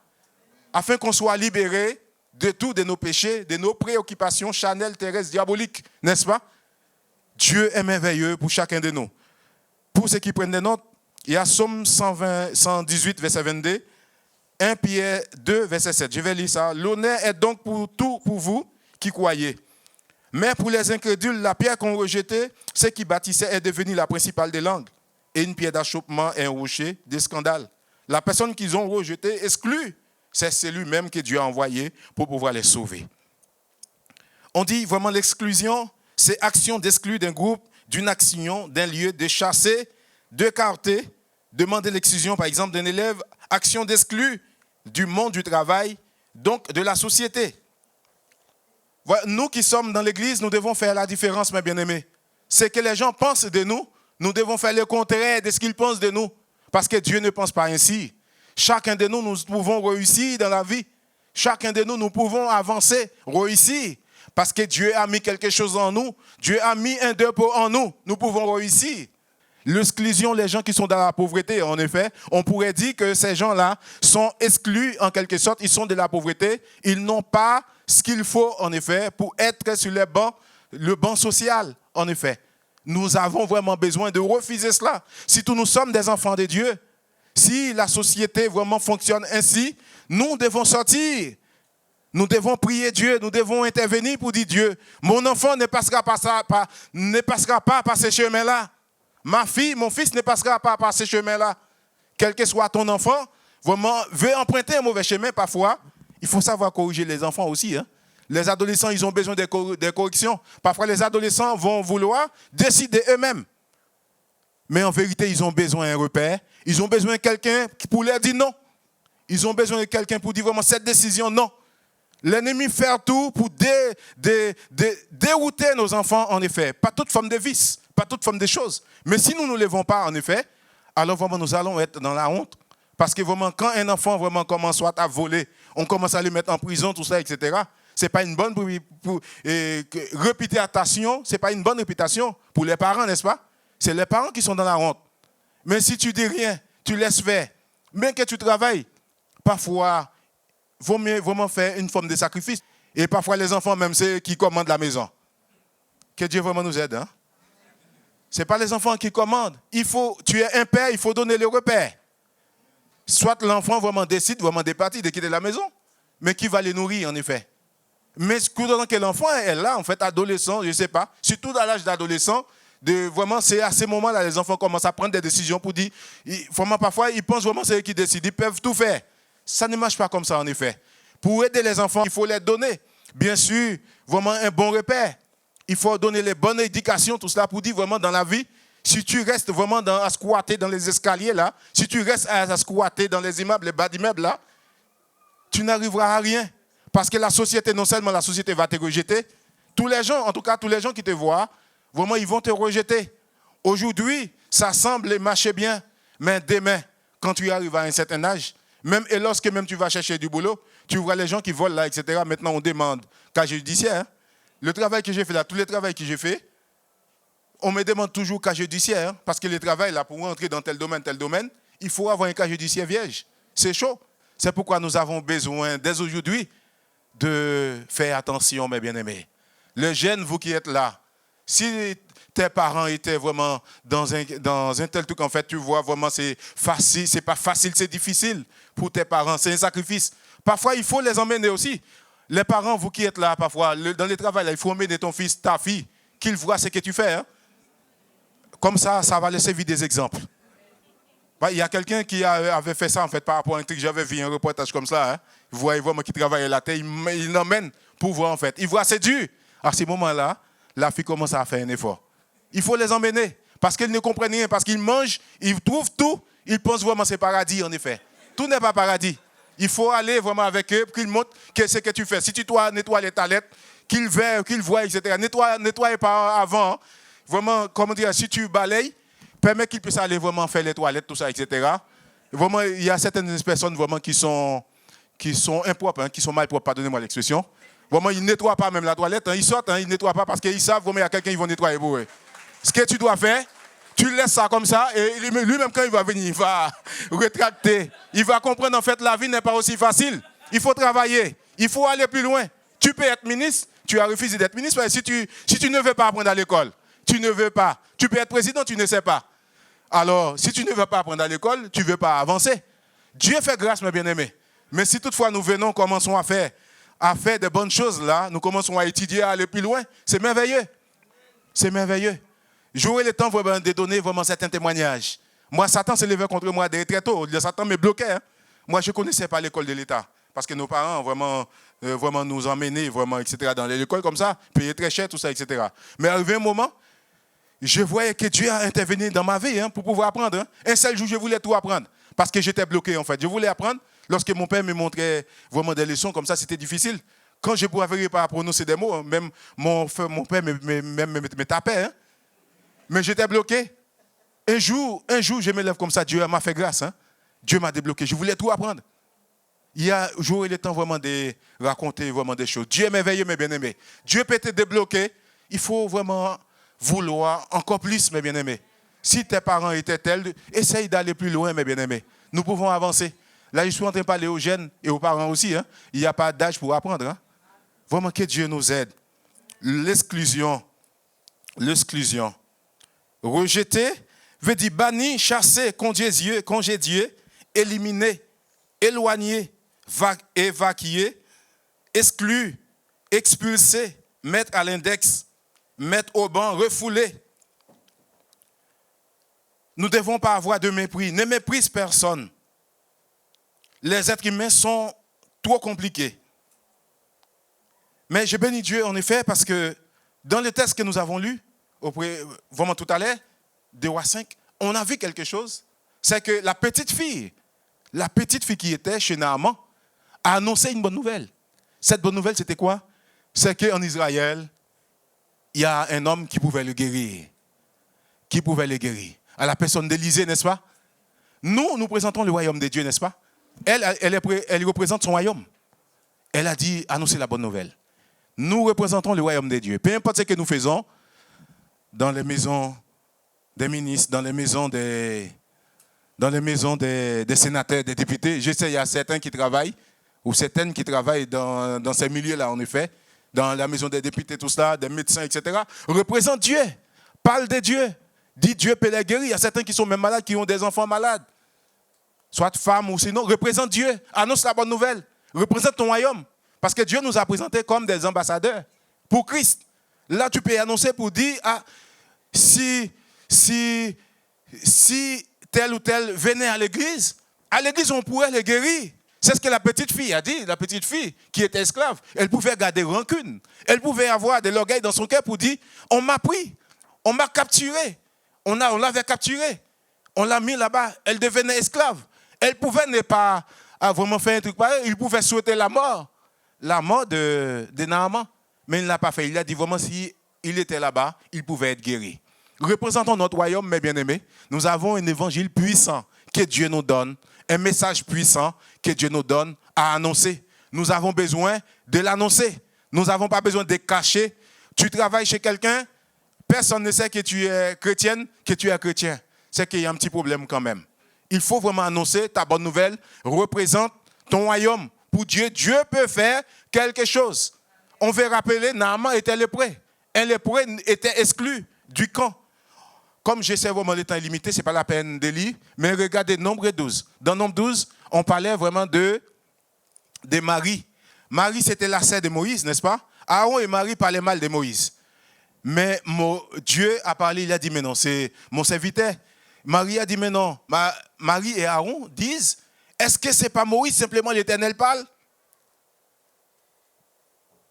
Afin qu'on soit libérés de tout, de nos péchés, de nos préoccupations charnelles, terrestres, diaboliques, n'est-ce pas? Dieu est merveilleux pour chacun de nous. Pour ceux qui prennent des notes, il y a Psaume 118, verset 22, 1 Pierre 2, verset 7. Je vais lire ça. L'honneur est donc pour vous qui croyez. Mais pour les incrédules, la pierre qu'on rejetait, ce qui bâtissait est devenue la principale des langues. Et une pierre d'achoppement est un rocher de scandale. La personne qu'ils ont rejetée, exclue, c'est celui même que Dieu a envoyé pour pouvoir les sauver. On dit vraiment l'exclusion, c'est action d'exclure d'un groupe d'une action, d'un lieu, de chasser, d'écarter, demander l'exclusion, par exemple, d'un élève, action d'exclure du monde du travail, donc de la société. Voilà, nous qui sommes dans l'église, nous devons faire la différence, mes bien-aimés. C'est que les gens pensent de nous, nous devons faire le contraire de ce qu'ils pensent de nous. Parce que Dieu ne pense pas ainsi. Chacun de nous, nous pouvons réussir dans la vie. Chacun de nous, nous pouvons avancer, réussir. Parce que Dieu a mis quelque chose en nous. Dieu a mis un dépôt en nous. Nous pouvons réussir. L'exclusion, les gens qui sont dans la pauvreté, en effet, on pourrait dire que ces gens-là sont exclus en quelque sorte. Ils sont de la pauvreté. Ils n'ont pas ce qu'il faut, en effet, pour être sur le banc social, en effet. Nous avons vraiment besoin de refuser cela. Si nous sommes des enfants de Dieu, si la société vraiment fonctionne ainsi, nous devons sortir. Nous devons prier Dieu, nous devons intervenir pour dire Dieu, mon enfant ne passera pas par ce chemin-là. Ma fille, mon fils ne passera pas par ce chemin-là. Quel que soit ton enfant, vraiment, veut emprunter un mauvais chemin parfois. Il faut savoir corriger les enfants aussi. Hein. Les adolescents, ils ont besoin de corrections. Parfois, les adolescents vont vouloir décider eux-mêmes. Mais en vérité, ils ont besoin d'un repère. Ils ont besoin de quelqu'un pour leur dire non. Ils ont besoin de quelqu'un pour dire vraiment cette décision, non. L'ennemi fait tout pour dérouter nos enfants, en effet. Pas toute forme de vice, pas toute forme de choses. Mais si nous ne nous levons pas, en effet, alors vraiment nous allons être dans la honte. Parce que vraiment, quand un enfant vraiment commence soit à voler, on commence à le mettre en prison, tout ça, etc. Ce n'est pas une bonne réputation, ce n'est pas une bonne réputation pour les parents, n'est-ce pas? C'est les parents qui sont dans la honte. Mais si tu dis rien, tu laisses faire, même que tu travailles, parfois, il vaut mieux vraiment faire une forme de sacrifice. Et parfois, les enfants, même, c'est eux qui commandent la maison. Que Dieu vraiment nous aide. Hein? Ce n'est pas les enfants qui commandent. Tu es un père, il faut donner le repère. Soit l'enfant vraiment décide vraiment de partir, de quitter la maison, mais qui va les nourrir, en effet. Mais pendant que l'enfant est là, en fait, adolescent, je ne sais pas, surtout dans l'âge d'adolescent, vraiment, c'est à ce moment-là les enfants commencent à prendre des décisions pour dire, vraiment, parfois, ils pensent vraiment que c'est eux qui décident, ils peuvent tout faire. Ça ne marche pas comme ça, en effet. Pour aider les enfants, il faut les donner, bien sûr, vraiment un bon repère. Il faut donner les bonnes éducations, tout cela pour dire vraiment dans la vie, si tu restes vraiment à squatter dans les escaliers là, si tu restes à squatter dans les immeubles, les bas d'immeubles là, tu n'arriveras à rien. Parce que la société, non seulement la société va te rejeter, tous les gens, en tout cas tous les gens qui te voient, vraiment ils vont te rejeter. Aujourd'hui, ça semble marcher bien, mais demain, quand tu arrives à un certain âge, et lorsque même tu vas chercher du boulot, tu vois les gens qui volent là, etc. Maintenant, on demande casier judiciaire. Hein. Le travail que j'ai fait là, tous les travaux que j'ai fait, on me demande toujours casier judiciaire. Hein, parce que le travail là, pour entrer dans tel domaine, il faut avoir un casier judiciaire vierge. C'est chaud. C'est pourquoi nous avons besoin, dès aujourd'hui, de faire attention, mes bien-aimés. Les jeunes, vous qui êtes là, si tes parents étaient vraiment dans un tel truc, en fait, tu vois, vraiment, c'est facile, c'est pas facile, c'est difficile pour tes parents, c'est un sacrifice. Parfois, il faut les emmener aussi. Les parents, vous qui êtes là, parfois, dans le travail, là, il faut emmener ton fils, ta fille, qu'il voit ce que tu fais. Hein. Comme ça, ça va laisser vite des exemples. Il y a quelqu'un qui avait fait ça, en fait, par rapport à un truc, j'avais vu un reportage comme ça. Hein. Vous voyez vraiment qui travaille à la terre, il l'emmène pour voir, en fait. Il voit, c'est dur. À ce moment-là, la fille commence à faire un effort. Il faut les emmener, parce qu'ils ne comprennent rien, parce qu'ils mangent, ils trouvent tout, ils pensent vraiment que c'est paradis, en effet. Tout n'est pas paradis. Il faut aller vraiment avec eux, pour qu'ils montrent ce que tu fais. Si tu dois nettoyer les toilettes, qu'ils voient, etc. Nettoie pas avant. Hein. Vraiment, comment dire, si tu balayes, permets qu'ils puissent aller vraiment faire les toilettes, tout ça, etc. Vraiment, il y a certaines personnes vraiment qui sont impropres, hein, qui sont mal propres, pardonnez-moi l'expression. Vraiment, ils ne nettoient pas même la toilette, hein, ils sortent, hein, ils ne nettoient pas parce qu'ils savent vraiment il y a quelqu'un qui va nettoyer pour eux. Ce que tu dois faire, tu laisses ça comme ça, et lui-même quand il va venir, il va rétracter. Il va comprendre en fait la vie n'est pas aussi facile. Il faut travailler, il faut aller plus loin. Tu peux être ministre, tu as refusé d'être ministre, si tu ne veux pas apprendre à l'école, tu ne veux pas. Tu peux être président, tu ne sais pas. Alors, si tu ne veux pas apprendre à l'école, tu ne veux pas avancer. Dieu fait grâce, mes bien-aimés. Mais si toutefois nous venons, commençons à faire de bonnes choses là, nous commençons à étudier, à aller plus loin, c'est merveilleux. C'est merveilleux. J'aurai le temps vraiment de donner vraiment certains témoignages. Moi, Satan s'est levé contre moi très tôt. Satan me bloquait. Hein. Moi, je ne connaissais pas l'école de l'État. Parce que nos parents vraiment nous emmenaient, vraiment, etc., dans l'école comme ça, payaient très cher, tout ça, etc. Mais arrivé un moment, je voyais que Dieu a intervenu dans ma vie pour pouvoir apprendre. Un seul jour, je voulais tout apprendre parce que j'étais bloqué en fait. Je voulais apprendre. Lorsque mon père me montrait vraiment des leçons comme ça, c'était difficile. Quand je ne pouvais pas prononcer des mots, même mon père me tapait. Mais j'étais bloqué. Un jour, je me lève comme ça. Dieu m'a fait grâce. Dieu m'a débloqué. Je voulais tout apprendre. Il y a jour et le temps vraiment de raconter vraiment des choses. Dieu est merveilleux, mes bien-aimés. Dieu peut te débloquer. Il faut vraiment vouloir encore plus, mes bien-aimés. Si tes parents étaient tels, essaye d'aller plus loin, mes bien-aimés. Nous pouvons avancer. Là, je suis en train de parler aux jeunes et aux parents aussi. Il n'y a pas d'âge pour apprendre. Vraiment que Dieu nous aide. L'exclusion. Rejeter veut dire banni, chasser, congédier, éliminer, éloigner, évacuer, exclure, expulser, mettre à l'index, mettre au banc, refouler. Nous ne devons pas avoir de mépris. Ne méprise personne. Les êtres humains sont trop compliqués. Mais je bénis Dieu en effet parce que dans le texte que nous avons lu, vraiment tout à l'heure, de Rois 5, on a vu quelque chose. C'est que la petite fille qui était chez Naaman, a annoncé une bonne nouvelle. Cette bonne nouvelle, c'était quoi? C'est qu'en Israël, il y a un homme qui pouvait le guérir. À la personne d'Élisée, n'est-ce pas? Nous présentons le royaume de Dieu, n'est-ce pas? Elle représente son royaume. Elle a dit, annoncez la bonne nouvelle. Nous représentons le royaume de Dieu. Peu importe ce que nous faisons, dans les maisons des ministres, dans les maisons des sénateurs, des députés, je sais, il y a certains qui travaillent, ou certaines qui travaillent dans ces milieux-là, en effet, dans la maison des députés, tout ça, des médecins, etc., représentent Dieu, parlent de Dieu, dit Dieu peut les guérir. Il y a certains qui sont même malades, qui ont des enfants malades, soit femmes ou sinon, représente Dieu, annonce la bonne nouvelle, représente ton royaume. Parce que Dieu nous a présentés comme des ambassadeurs pour Christ. Là, tu peux annoncer pour dire, si tel ou tel venait à l'église, on pourrait le guérir. C'est ce que la petite fille a dit. La petite fille qui était esclave, elle pouvait garder rancune. Elle pouvait avoir de l'orgueil dans son cœur pour dire, on m'a pris, on m'a capturé, on l'avait capturé, on l'a mis là-bas, elle devenait esclave. Elle pouvait ne pas vraiment faire un truc pareil, il pouvait souhaiter la mort de Naaman, mais il ne l'a pas fait. Il a dit vraiment, si il était là-bas, il pouvait être guéri. Représentons notre royaume, mes bien-aimés. Nous avons un évangile puissant que Dieu nous donne, un message puissant que Dieu nous donne à annoncer. Nous avons besoin de l'annoncer. Nous n'avons pas besoin de cacher. Tu travailles chez quelqu'un, personne ne sait que tu es chrétienne, que tu es chrétien. C'est qu'il y a un petit problème quand même. Il faut vraiment annoncer ta bonne nouvelle. Représente ton royaume. Pour Dieu, Dieu peut faire quelque chose. On veut rappeler, Naaman était lépreux. Un lépreux était exclu du camp. Comme je sais vraiment le temps est limité, ce n'est pas la peine de lire, mais regardez Nombre 12. Dans Nombre 12, on parlait vraiment de Marie. Marie, c'était la sœur de Moïse, n'est-ce pas? Aaron et Marie parlaient mal de Moïse. Mais Dieu a parlé, il a dit, mais non, c'est mon serviteur. Marie a dit, mais non. Marie et Aaron disent, est-ce que ce n'est pas Moïse simplement l'Éternel parle?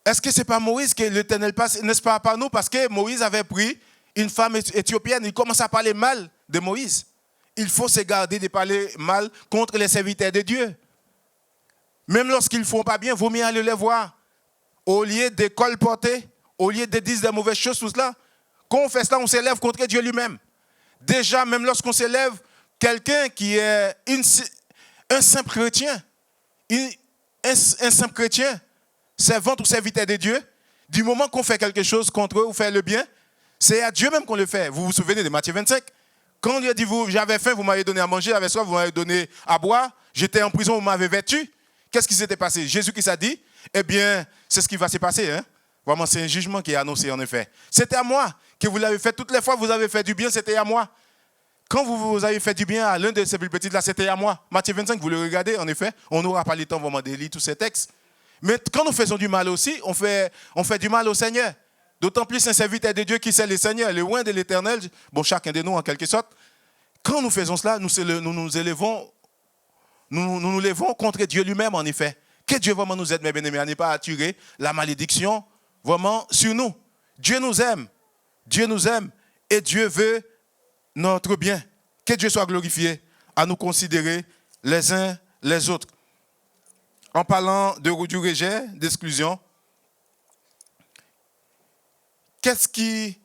Est-ce que ce n'est pas Moïse que l'Éternel parle? N'est-ce pas par nous? Parce que Moïse avait pris une femme éthiopienne, il commence à parler mal de Moïse. Il faut se garder de parler mal contre les serviteurs de Dieu. Même lorsqu'ils ne font pas bien, il vaut mieux aller les voir. Au lieu de colporter, au lieu de dire des mauvaises choses, tout cela, quand on fait cela, on s'élève contre Dieu lui-même. Déjà, même lorsqu'on s'élève, quelqu'un qui est un simple chrétien, un simple chrétien, servant ou serviteur de Dieu, du moment qu'on fait quelque chose contre eux ou fait le bien, c'est à Dieu même qu'on le fait. Vous vous souvenez de Matthieu 25? Quand il a dit, j'avais faim, vous m'avez donné à manger, j'avais soif, vous m'avez donné à boire, j'étais en prison, vous m'avez vêtu. Qu'est-ce qui s'était passé? Jésus-Christ a dit, eh bien, c'est ce qui va se passer. Vraiment, c'est un jugement qui est annoncé, en effet. C'était à moi que vous l'avez fait. Toutes les fois que vous avez fait du bien, c'était à moi. Quand vous avez fait du bien à l'un de ces plus petites là, c'était à moi. Matthieu 25, vous le regardez, en effet. On n'aura pas le temps vraiment de lire tous ces textes. Mais quand nous faisons du mal aussi, on fait du mal au Seigneur. D'autant plus un serviteur de Dieu qui sait le Seigneur, le loin de l'Éternel. Bon, chacun de nous, en quelque sorte. Quand nous faisons cela, nous nous levons contre Dieu lui-même, en effet. Que Dieu vraiment nous aide, mes bien-aimés, à ne pas attirer la malédiction vraiment sur nous. Dieu nous aime. Dieu nous aime. Et Dieu veut notre bien. Que Dieu soit glorifié à nous considérer les uns les autres. En parlant du rejet, d'exclusion, qu'est-ce qui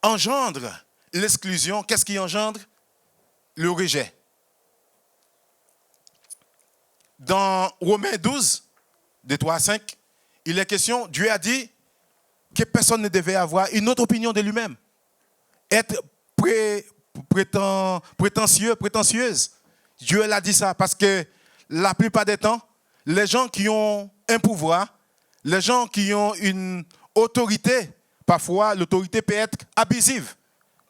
engendre l'exclusion? Qu'est-ce qui engendre le rejet? Dans Romains 12, de 3 à 5, il est question, Dieu a dit que personne ne devait avoir une autre opinion de lui-même. Être prétentieux, prétentieuse. Dieu l'a dit ça parce que la plupart des temps, les gens qui ont un pouvoir, les gens qui ont une autorité, parfois l'autorité peut être abusive.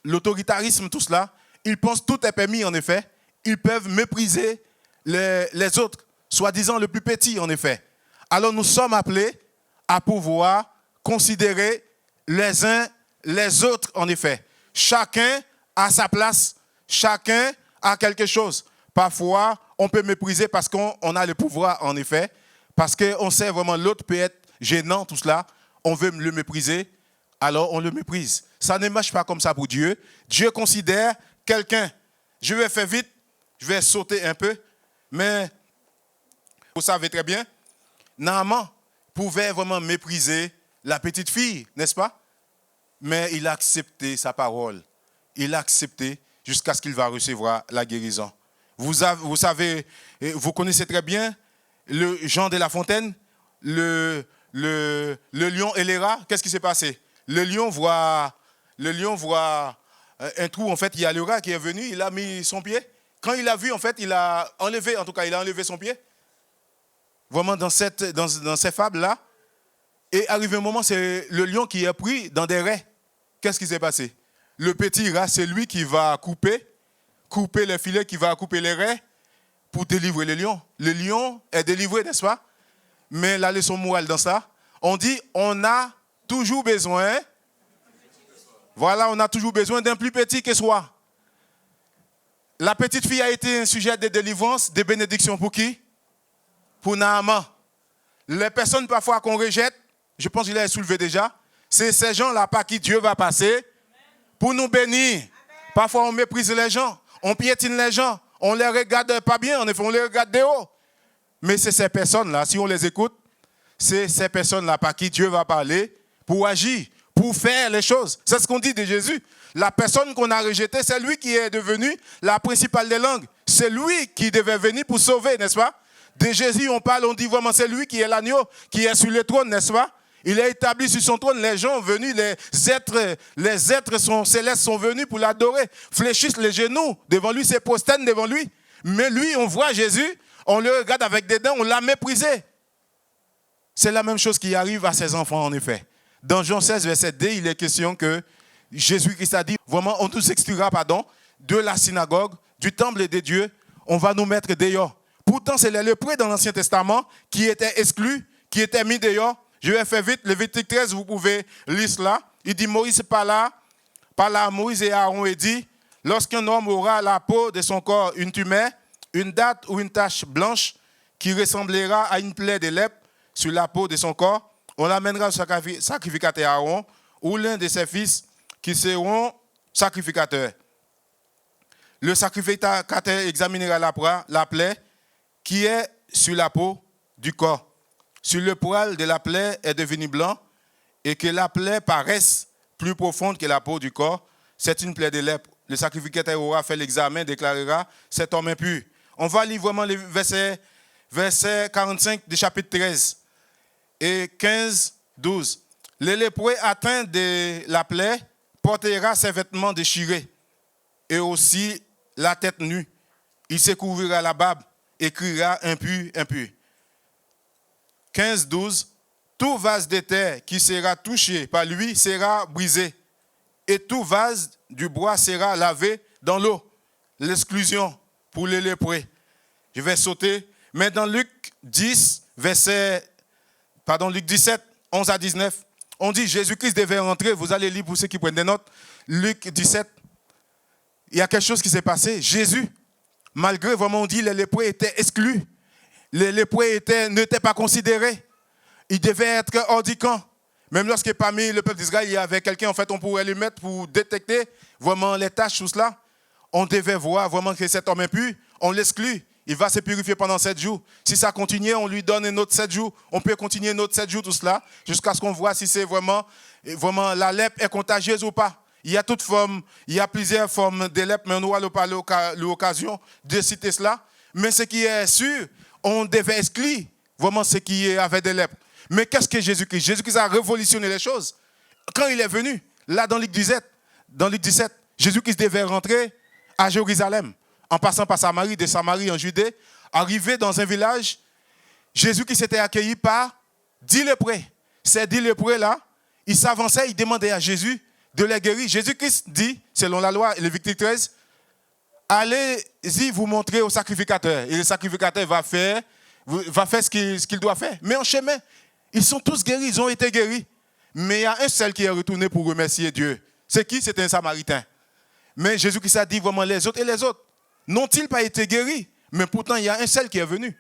L'autoritarisme, tout cela, ils pensent que tout est permis en effet. Ils peuvent mépriser les autres, soi-disant le plus petit en effet. Alors nous sommes appelés à pouvoir considérer les uns les autres en effet. Chacun a sa place, chacun a quelque chose. Parfois, on peut mépriser parce qu'on a le pouvoir en effet, parce qu'on sait vraiment l'autre peut être gênant, tout cela. On veut le mépriser, alors on le méprise. Ça ne marche pas comme ça pour Dieu. Dieu considère quelqu'un. Je vais faire vite, je vais sauter un peu, mais vous savez très bien, Naaman pouvait vraiment mépriser la petite fille, n'est-ce pas? Mais il a accepté sa parole. Il a accepté jusqu'à ce qu'il va recevoir la guérison. Vous savez, vous connaissez très bien le Jean de La Fontaine, le lion et les rats. Qu'est-ce qui s'est passé? Le lion voit un trou, en fait, il y a le rat qui est venu, il a mis son pied. Quand il a vu, en fait, il a enlevé son pied. Vraiment dans ces fables-là. Et arrivé un moment, c'est le lion qui est pris dans des raies. Qu'est-ce qui s'est passé? Le petit rat, c'est lui qui va couper les filets, qui va couper les raies pour délivrer le lion. Le lion est délivré, n'est-ce pas? Mais la leçon morale dans ça, on dit, on a toujours besoin, on a toujours besoin d'un plus petit que soi. La petite fille a été un sujet de délivrance, de bénédiction pour qui? Pour Naaman. Les personnes parfois qu'on rejette, je pense qu'il a soulevé déjà, c'est ces gens-là par qui Dieu va passer pour nous bénir. Parfois on méprise les gens, on piétine les gens, on les regarde pas bien, en effet, on les regarde de haut. Mais c'est ces personnes-là, si on les écoute, c'est ces personnes-là par qui Dieu va parler pour agir, pour faire les choses. C'est ce qu'on dit de Jésus. La personne qu'on a rejetée, c'est lui qui est devenu la principale des langues. C'est lui qui devait venir pour sauver, n'est-ce pas? De Jésus, on parle, on dit vraiment, c'est lui qui est l'agneau, qui est sur le trône, n'est-ce pas? Il est établi sur son trône, les gens venus, les êtres célestes sont venus pour l'adorer, fléchissent les genoux devant lui, se prosternent devant lui. Mais lui, on voit Jésus, on le regarde avec des dents, on l'a méprisé. C'est la même chose qui arrive à ses enfants, en effet. Dans Jean 16, verset 2, il est question que Jésus-Christ a dit, vraiment, on nous exclura, de la synagogue, du temple de Dieu, on va nous mettre dehors. Pourtant, c'est les lépreux dans l'Ancien Testament qui étaient exclus, qui étaient mis dehors. Je vais faire vite. Lévitique 13, vous pouvez lire cela. Il dit, Moïse parla à Moïse et Aaron et dit, lorsqu'un homme aura la peau de son corps une tumeur, une date ou une tache blanche qui ressemblera à une plaie de lèpre sur la peau de son corps, on l'amènera au sacrificateur Aaron ou l'un de ses fils qui seront sacrificateurs. Le sacrificateur examinera la plaie qui est sur la peau du corps. Si le poil de la plaie est devenu blanc et que la plaie paraisse plus profonde que la peau du corps, c'est une plaie de lèpre. Le sacrificateur aura fait l'examen, déclarera cet homme impur. On va lire vraiment les versets 45 du chapitre 13 et 15, 12. Le lépreux atteint de la plaie portera ses vêtements déchirés et aussi la tête nue. Il se couvrira la barbe et criera impur, impur. 15, 12. Tout vase de terre qui sera touché par lui sera brisé, et tout vase du bois sera lavé dans l'eau. L'exclusion pour les lépreux. Je vais sauter. Mais dans Luc 17, 11 à 19, on dit Jésus-Christ devait rentrer. Vous allez lire pour ceux qui prennent des notes. Luc 17. Il y a quelque chose qui s'est passé. Jésus, malgré vraiment on dit les lépreux étaient exclus. Les lépreux n'étaient pas considérés. Ils devaient être hors du camp. Même lorsque parmi le peuple d'Israël, il y avait quelqu'un, en fait, on pourrait lui mettre pour détecter vraiment les tâches, tout cela. On devait voir vraiment que cet homme impur, on l'exclut. Il va se purifier pendant 7 jours. Si ça continue, on lui donne un autre 7 jours. On peut continuer un autre 7 jours, tout cela, jusqu'à ce qu'on voit si c'est vraiment la lèpre est contagieuse ou pas. Il y a toute forme, il y a plusieurs formes de lèpre, mais on aura l'occasion de citer cela. Mais ce qui est sûr, on devait exclure vraiment ce qui avait des lèpres. Mais qu'est-ce que Jésus-Christ? Jésus-Christ a révolutionné les choses. Quand il est venu, là dans Luc 17, Jésus-Christ devait rentrer à Jérusalem, en passant par Samarie, de Samarie en Judée, arrivé dans un village, Jésus-Christ était accueilli par 10 lépreux. Ces 10 lépreux-là, ils s'avançaient, ils demandaient à Jésus de les guérir. Jésus-Christ dit, selon la loi, Lévitique 13, allez-y vous montrer au sacrificateur. Et le sacrificateur va faire ce qu'il doit faire. Mais en chemin, ils sont tous guéris, ils ont été guéris. Mais il y a un seul qui est retourné pour remercier Dieu. C'est qui? C'est un Samaritain. Mais Jésus-Christ a dit vraiment les autres et les autres n'ont-ils pas été guéris? Mais pourtant, il y a un seul qui est venu.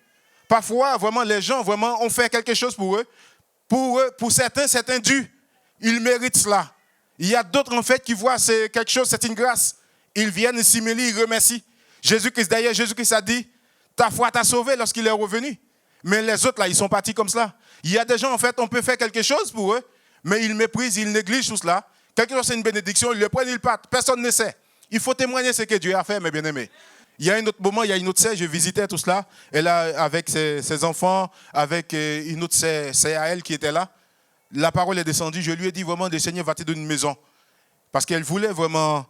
Parfois, vraiment, les gens vraiment, ont fait quelque chose pour eux. Pour certains, c'est un dû. Ils méritent cela. Il y a d'autres, en fait, qui voient c'est quelque chose, c'est une grâce. Ils viennent s'humilier, ils remercient. D'ailleurs, Jésus-Christ a dit, ta foi t'a sauvé lorsqu'il est revenu. Mais les autres, là, ils sont partis comme cela. Il y a des gens, en fait, on peut faire quelque chose pour eux, mais ils méprisent, ils négligent tout cela. Quelque chose, c'est une bénédiction, ils le prennent, ils partent. Personne ne sait. Il faut témoigner ce que Dieu a fait, mes bien-aimés. Il y a un autre moment, il y a une autre sœur, je visitais tout cela. Elle a, avec ses enfants, avec une autre sœur, c'est à elle qui était là. La parole est descendue, je lui ai dit vraiment, le Seigneur va te donner une maison. Parce qu'elle voulait vraiment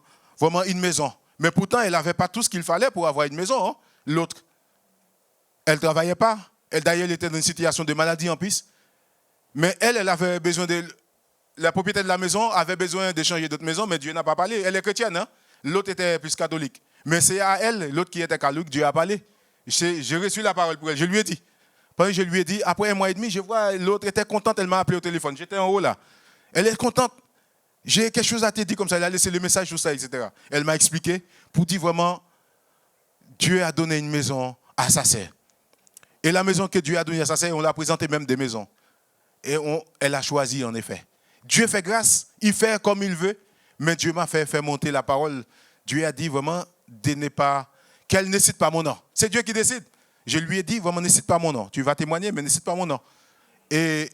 une maison. Mais pourtant, elle n'avait pas tout ce qu'il fallait pour avoir une maison. Hein. L'autre, elle ne travaillait pas. D'ailleurs, elle était dans une situation de maladie en plus. Mais elle avait besoin la propriétaire de la maison avait besoin d'échanger d'autres maisons, mais Dieu n'a pas parlé. Elle est chrétienne, hein? L'autre était plus catholique. Mais c'est à elle, l'autre qui était catholique, Dieu a parlé. J'ai reçu la parole pour elle, je lui ai dit. Pendant que je lui ai dit, après 1 mois et demi, je vois l'autre était contente, elle m'a appelé au téléphone. J'étais en haut là. Elle est contente. J'ai quelque chose à te dire comme ça, elle a laissé le message, tout ça, etc. Elle m'a expliqué pour dire vraiment, Dieu a donné une maison à sa sœur. Et la maison que Dieu a donnée à sa sœur, on l'a présenté même des maisons. Et elle a choisi en effet. Dieu fait grâce, il fait comme il veut, mais Dieu m'a fait monter la parole. Dieu a dit vraiment qu'elle ne cite pas mon nom. C'est Dieu qui décide. Je lui ai dit vraiment ne cite pas mon nom. Tu vas témoigner, mais ne cite pas mon nom. Et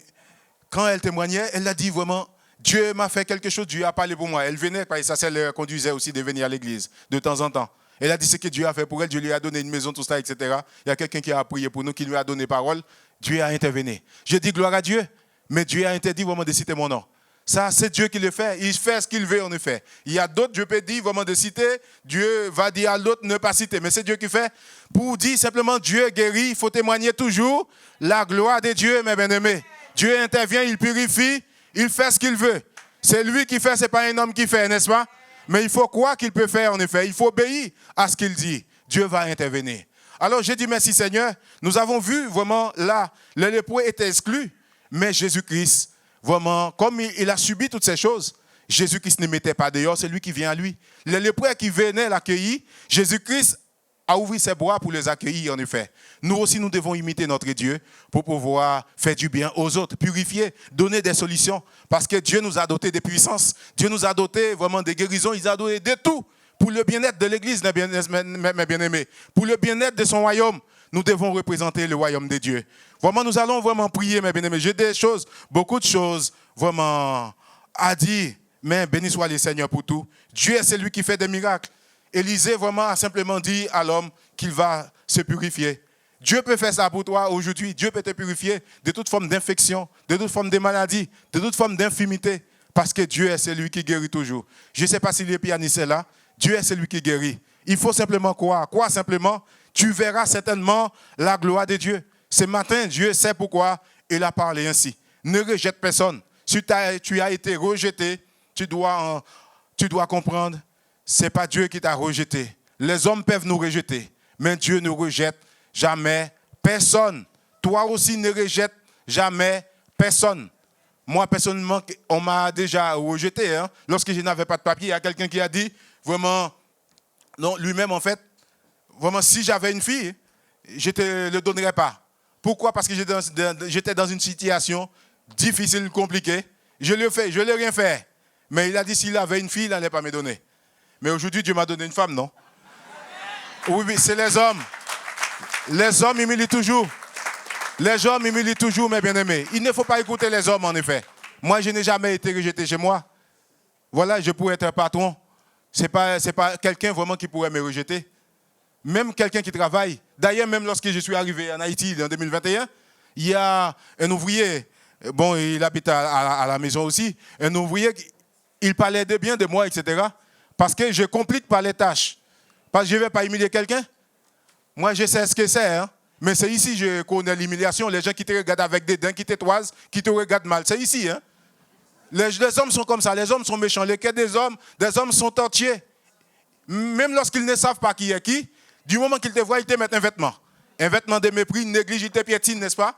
quand elle témoignait, elle a dit vraiment, Dieu m'a fait quelque chose, Dieu a parlé pour moi. Elle venait, ça le conduisait aussi de venir à l'église de temps en temps. Elle a dit ce que Dieu a fait pour elle, Dieu lui a donné une maison, tout ça, etc. Il y a quelqu'un qui a prié pour nous, qui lui a donné parole. Dieu a intervenu. Je dis gloire à Dieu, mais Dieu a interdit vraiment de citer mon nom. Ça, c'est Dieu qui le fait. Il fait ce qu'il veut, en effet. Il y a d'autres, Dieu peut dire vraiment de citer. Dieu va dire à l'autre ne pas citer. Mais c'est Dieu qui fait. Pour dire simplement Dieu guérit, il faut témoigner toujours la gloire de Dieu, mes bien-aimés. Dieu intervient, il purifie, il fait ce qu'il veut. C'est lui qui fait, ce n'est pas un homme qui fait, n'est-ce pas? Mais il faut croire qu'il peut faire, en effet. Il faut obéir à ce qu'il dit. Dieu va intervenir. Alors, j'ai dit merci Seigneur. Nous avons vu vraiment là, le lépreux était exclu, mais Jésus-Christ, vraiment, comme il a subi toutes ces choses, Jésus-Christ ne mettait pas dehors, c'est lui qui vient à lui. Les lépreux qui venaient l'accueillir, Jésus-Christ a ouvert ses bras pour les accueillir, en effet. Nous aussi, nous devons imiter notre Dieu pour pouvoir faire du bien aux autres, purifier, donner des solutions. Parce que Dieu nous a dotés de puissance, Dieu nous a dotés vraiment de guérison, il nous a donné de tout pour le bien-être de l'Église, mes bien-aimés, pour le bien-être de son royaume. Nous devons représenter le royaume de Dieu. Vraiment, nous allons vraiment prier, mes bien-aimés. J'ai des choses, beaucoup de choses, vraiment, à dire. Mais béni soit le Seigneur pour tout. Dieu est celui qui fait des miracles. Élisée, vraiment, a simplement dit à l'homme qu'il va se purifier. Dieu peut faire ça pour toi aujourd'hui. Dieu peut te purifier de toute forme d'infection, de toute forme de maladie, de toute forme d'infirmité. Parce que Dieu est celui qui guérit toujours. Je ne sais pas si les pianistes sont là. Dieu est celui qui guérit. Il faut simplement croire. Croire simplement. Tu verras certainement la gloire de Dieu. Ce matin, Dieu sait pourquoi il a parlé ainsi. Ne rejette personne. Si tu as été rejeté, tu dois comprendre, ce n'est pas Dieu qui t'a rejeté. Les hommes peuvent nous rejeter, mais Dieu ne rejette jamais personne. Toi aussi ne rejette jamais personne. Moi, personnellement, on m'a déjà rejeté. Hein. Lorsque je n'avais pas de papier, il y a quelqu'un qui a dit, vraiment, non, lui-même en fait, vraiment, si j'avais une fille, je ne te le donnerais pas. Pourquoi? Parce que j'étais dans une situation difficile, compliquée. je l'ai rien fait. Mais il a dit s'il avait une fille, il n'allait pas me donner. Mais aujourd'hui, Dieu m'a donné une femme, non? Oui, c'est les hommes. Les hommes humilient toujours. Les hommes humilient toujours, mes bien-aimés. Il ne faut pas écouter les hommes, en effet. Moi, je n'ai jamais été rejeté chez moi. Voilà, je pourrais être patron. Ce n'est pas quelqu'un vraiment qui pourrait me rejeter. Même quelqu'un qui travaille. D'ailleurs, même lorsque je suis arrivé en Haïti en 2021, il y a un ouvrier, bon, il habite à la maison aussi, un ouvrier, il parlait de bien de moi, etc. Parce que je complique par les tâches. Parce que je ne vais pas humilier quelqu'un. Moi, je sais ce que c'est. Hein? Mais c'est ici que je connais l'humiliation. Les gens qui te regardent avec des dents, qui te toisent, qui te regardent mal. C'est ici. Hein? Les hommes sont comme ça. Les hommes sont méchants. Les cœurs des hommes sont entiers. Même lorsqu'ils ne savent pas qui est qui, du moment qu'ils te voient, ils te mettent un vêtement. Un vêtement de mépris, une néglige, ils te piétinent, n'est-ce pas?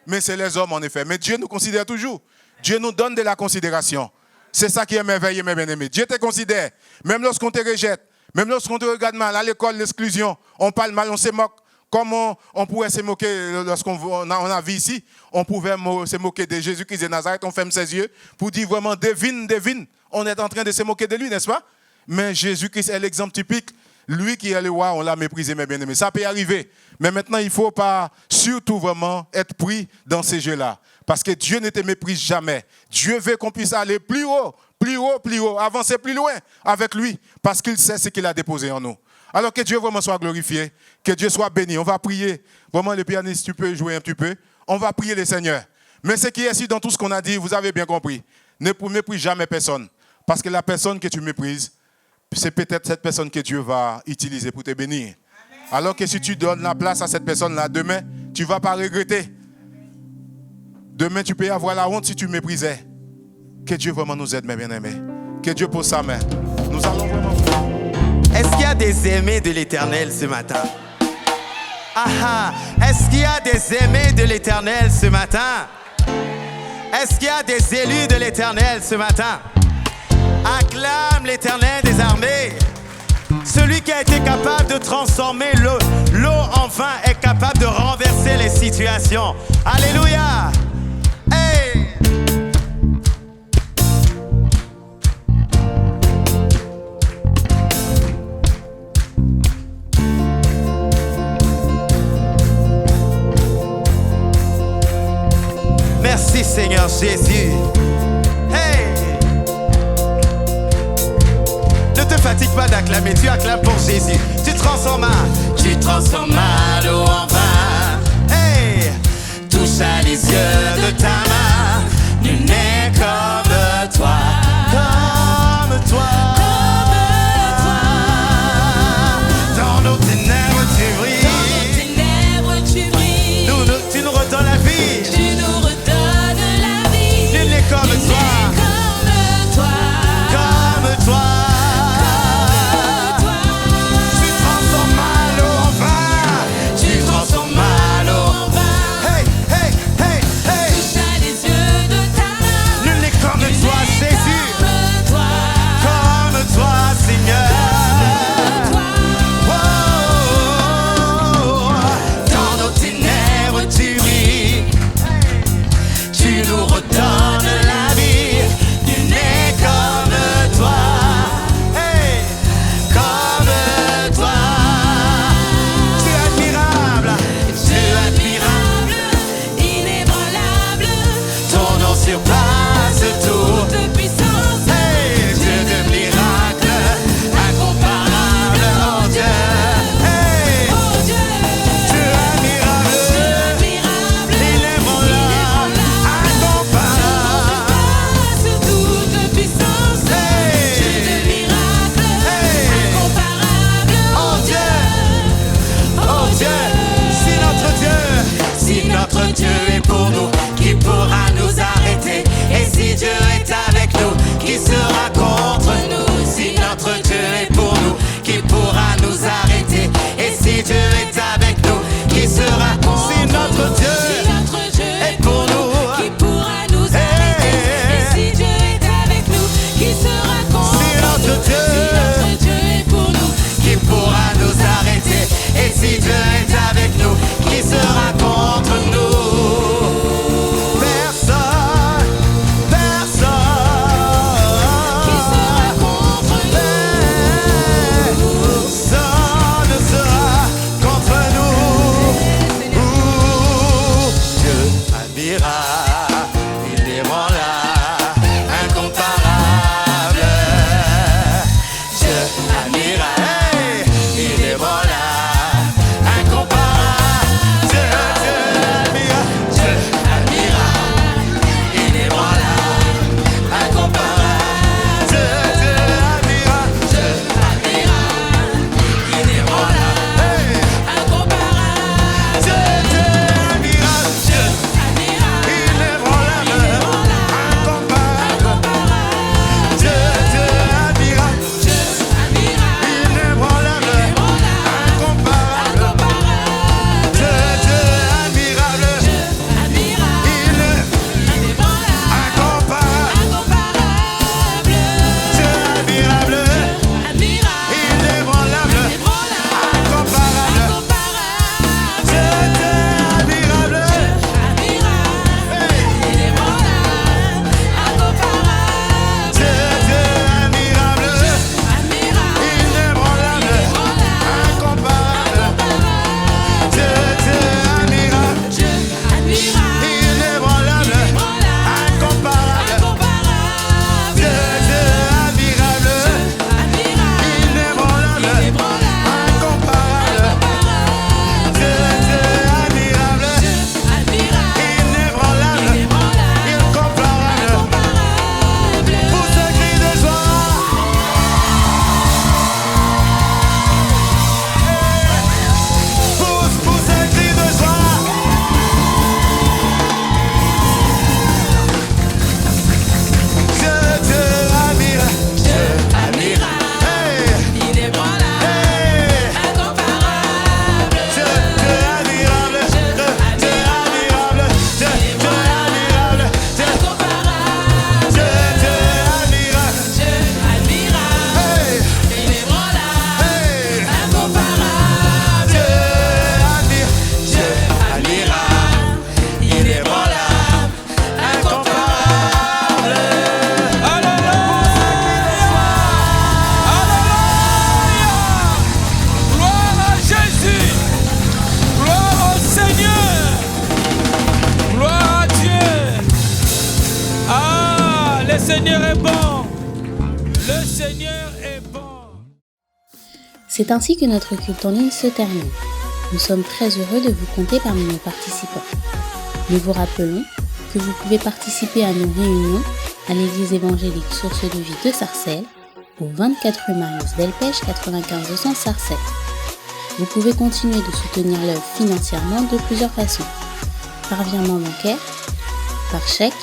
Mais c'est les hommes, en effet. Mais Dieu nous considère toujours. Dieu nous donne de la considération. C'est ça qui est merveilleux, mes bien-aimés. Dieu te considère. Même lorsqu'on te rejette, même lorsqu'on te regarde mal, à l'école, l'exclusion, on parle mal, on se moque. Comme on pourrait se moquer lorsqu'on a vu ici, on pouvait se moquer de Jésus-Christ de Nazareth, on ferme ses yeux pour dire vraiment, devine. On est en train de se moquer de lui, n'est-ce pas? Mais Jésus-Christ est l'exemple typique. Lui qui est le roi, on l'a méprisé, mes bien-aimés. Ça peut arriver. Mais maintenant, il ne faut pas surtout vraiment être pris dans ces jeux-là. Parce que Dieu ne te méprise jamais. Dieu veut qu'on puisse aller plus haut, avancer plus loin avec lui. Parce qu'il sait ce qu'il a déposé en nous. Alors que Dieu vraiment soit glorifié, que Dieu soit béni. On va prier. Vraiment, le pianiste, tu peux jouer un petit peu. On va prier le Seigneur. Mais ce qui est ici dans tout ce qu'on a dit, vous avez bien compris. Ne méprise jamais personne. Parce que la personne que tu méprises, c'est peut-être cette personne que Dieu va utiliser pour te bénir. Alors que si tu donnes la place à cette personne-là, demain, tu ne vas pas regretter. Demain, tu peux avoir la honte si tu méprisais. Que Dieu vraiment nous aide, mes bien-aimés. Que Dieu pose sa main. Nous allons vraiment... Est-ce qu'il y a des aimés de l'Éternel ce matin? Est-ce qu'il y a des aimés de l'Éternel ce matin? Est-ce qu'il y a des élus de l'Éternel ce matin? Acclame l'Éternel des armées. Celui qui a été capable de transformer l'eau en vin est capable de renverser les situations. Alléluia! Hey! Merci Seigneur Jésus. Hey! Ne te fatigue pas d'acclamer, tu acclames pour Jésus. Tu transformas l'eau en vin. Hey! Toucha les yeux de ta main. Nul n'est comme toi. Comme toi. Dans nos ténèbres tu brilles. Tu nous redonnes la vie. Nul n'est comme toi. Comme toi. Tu transformes l'eau en vin. Hey, hey, hey, hey. Le Seigneur est bon. Le Seigneur est bon. C'est ainsi que notre culte en ligne se termine. Nous sommes très heureux de vous compter parmi nos participants. Nous vous rappelons que vous pouvez participer à nos réunions à l'église évangélique Source de Vie de Sarcelles, au 24 rue Marius Delpech 95 200 Sarcelles. Vous pouvez continuer de soutenir l'œuvre financièrement de plusieurs façons. Par virement bancaire, par chèque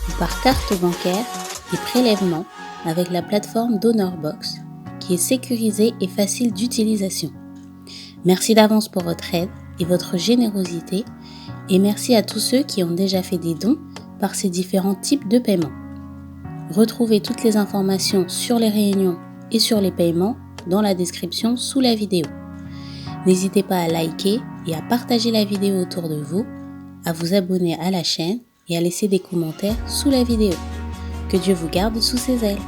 ou par carte bancaire et prélèvement avec la plateforme DonorBox qui est sécurisée et facile d'utilisation. Merci d'avance pour votre aide et votre générosité et merci à tous ceux qui ont déjà fait des dons par ces différents types de paiements. Retrouvez toutes les informations sur les réunions et sur les paiements dans la description sous la vidéo. N'hésitez pas à liker et à partager la vidéo autour de vous, à vous abonner à la chaîne et à laisser des commentaires sous la vidéo. Que Dieu vous garde sous ses ailes.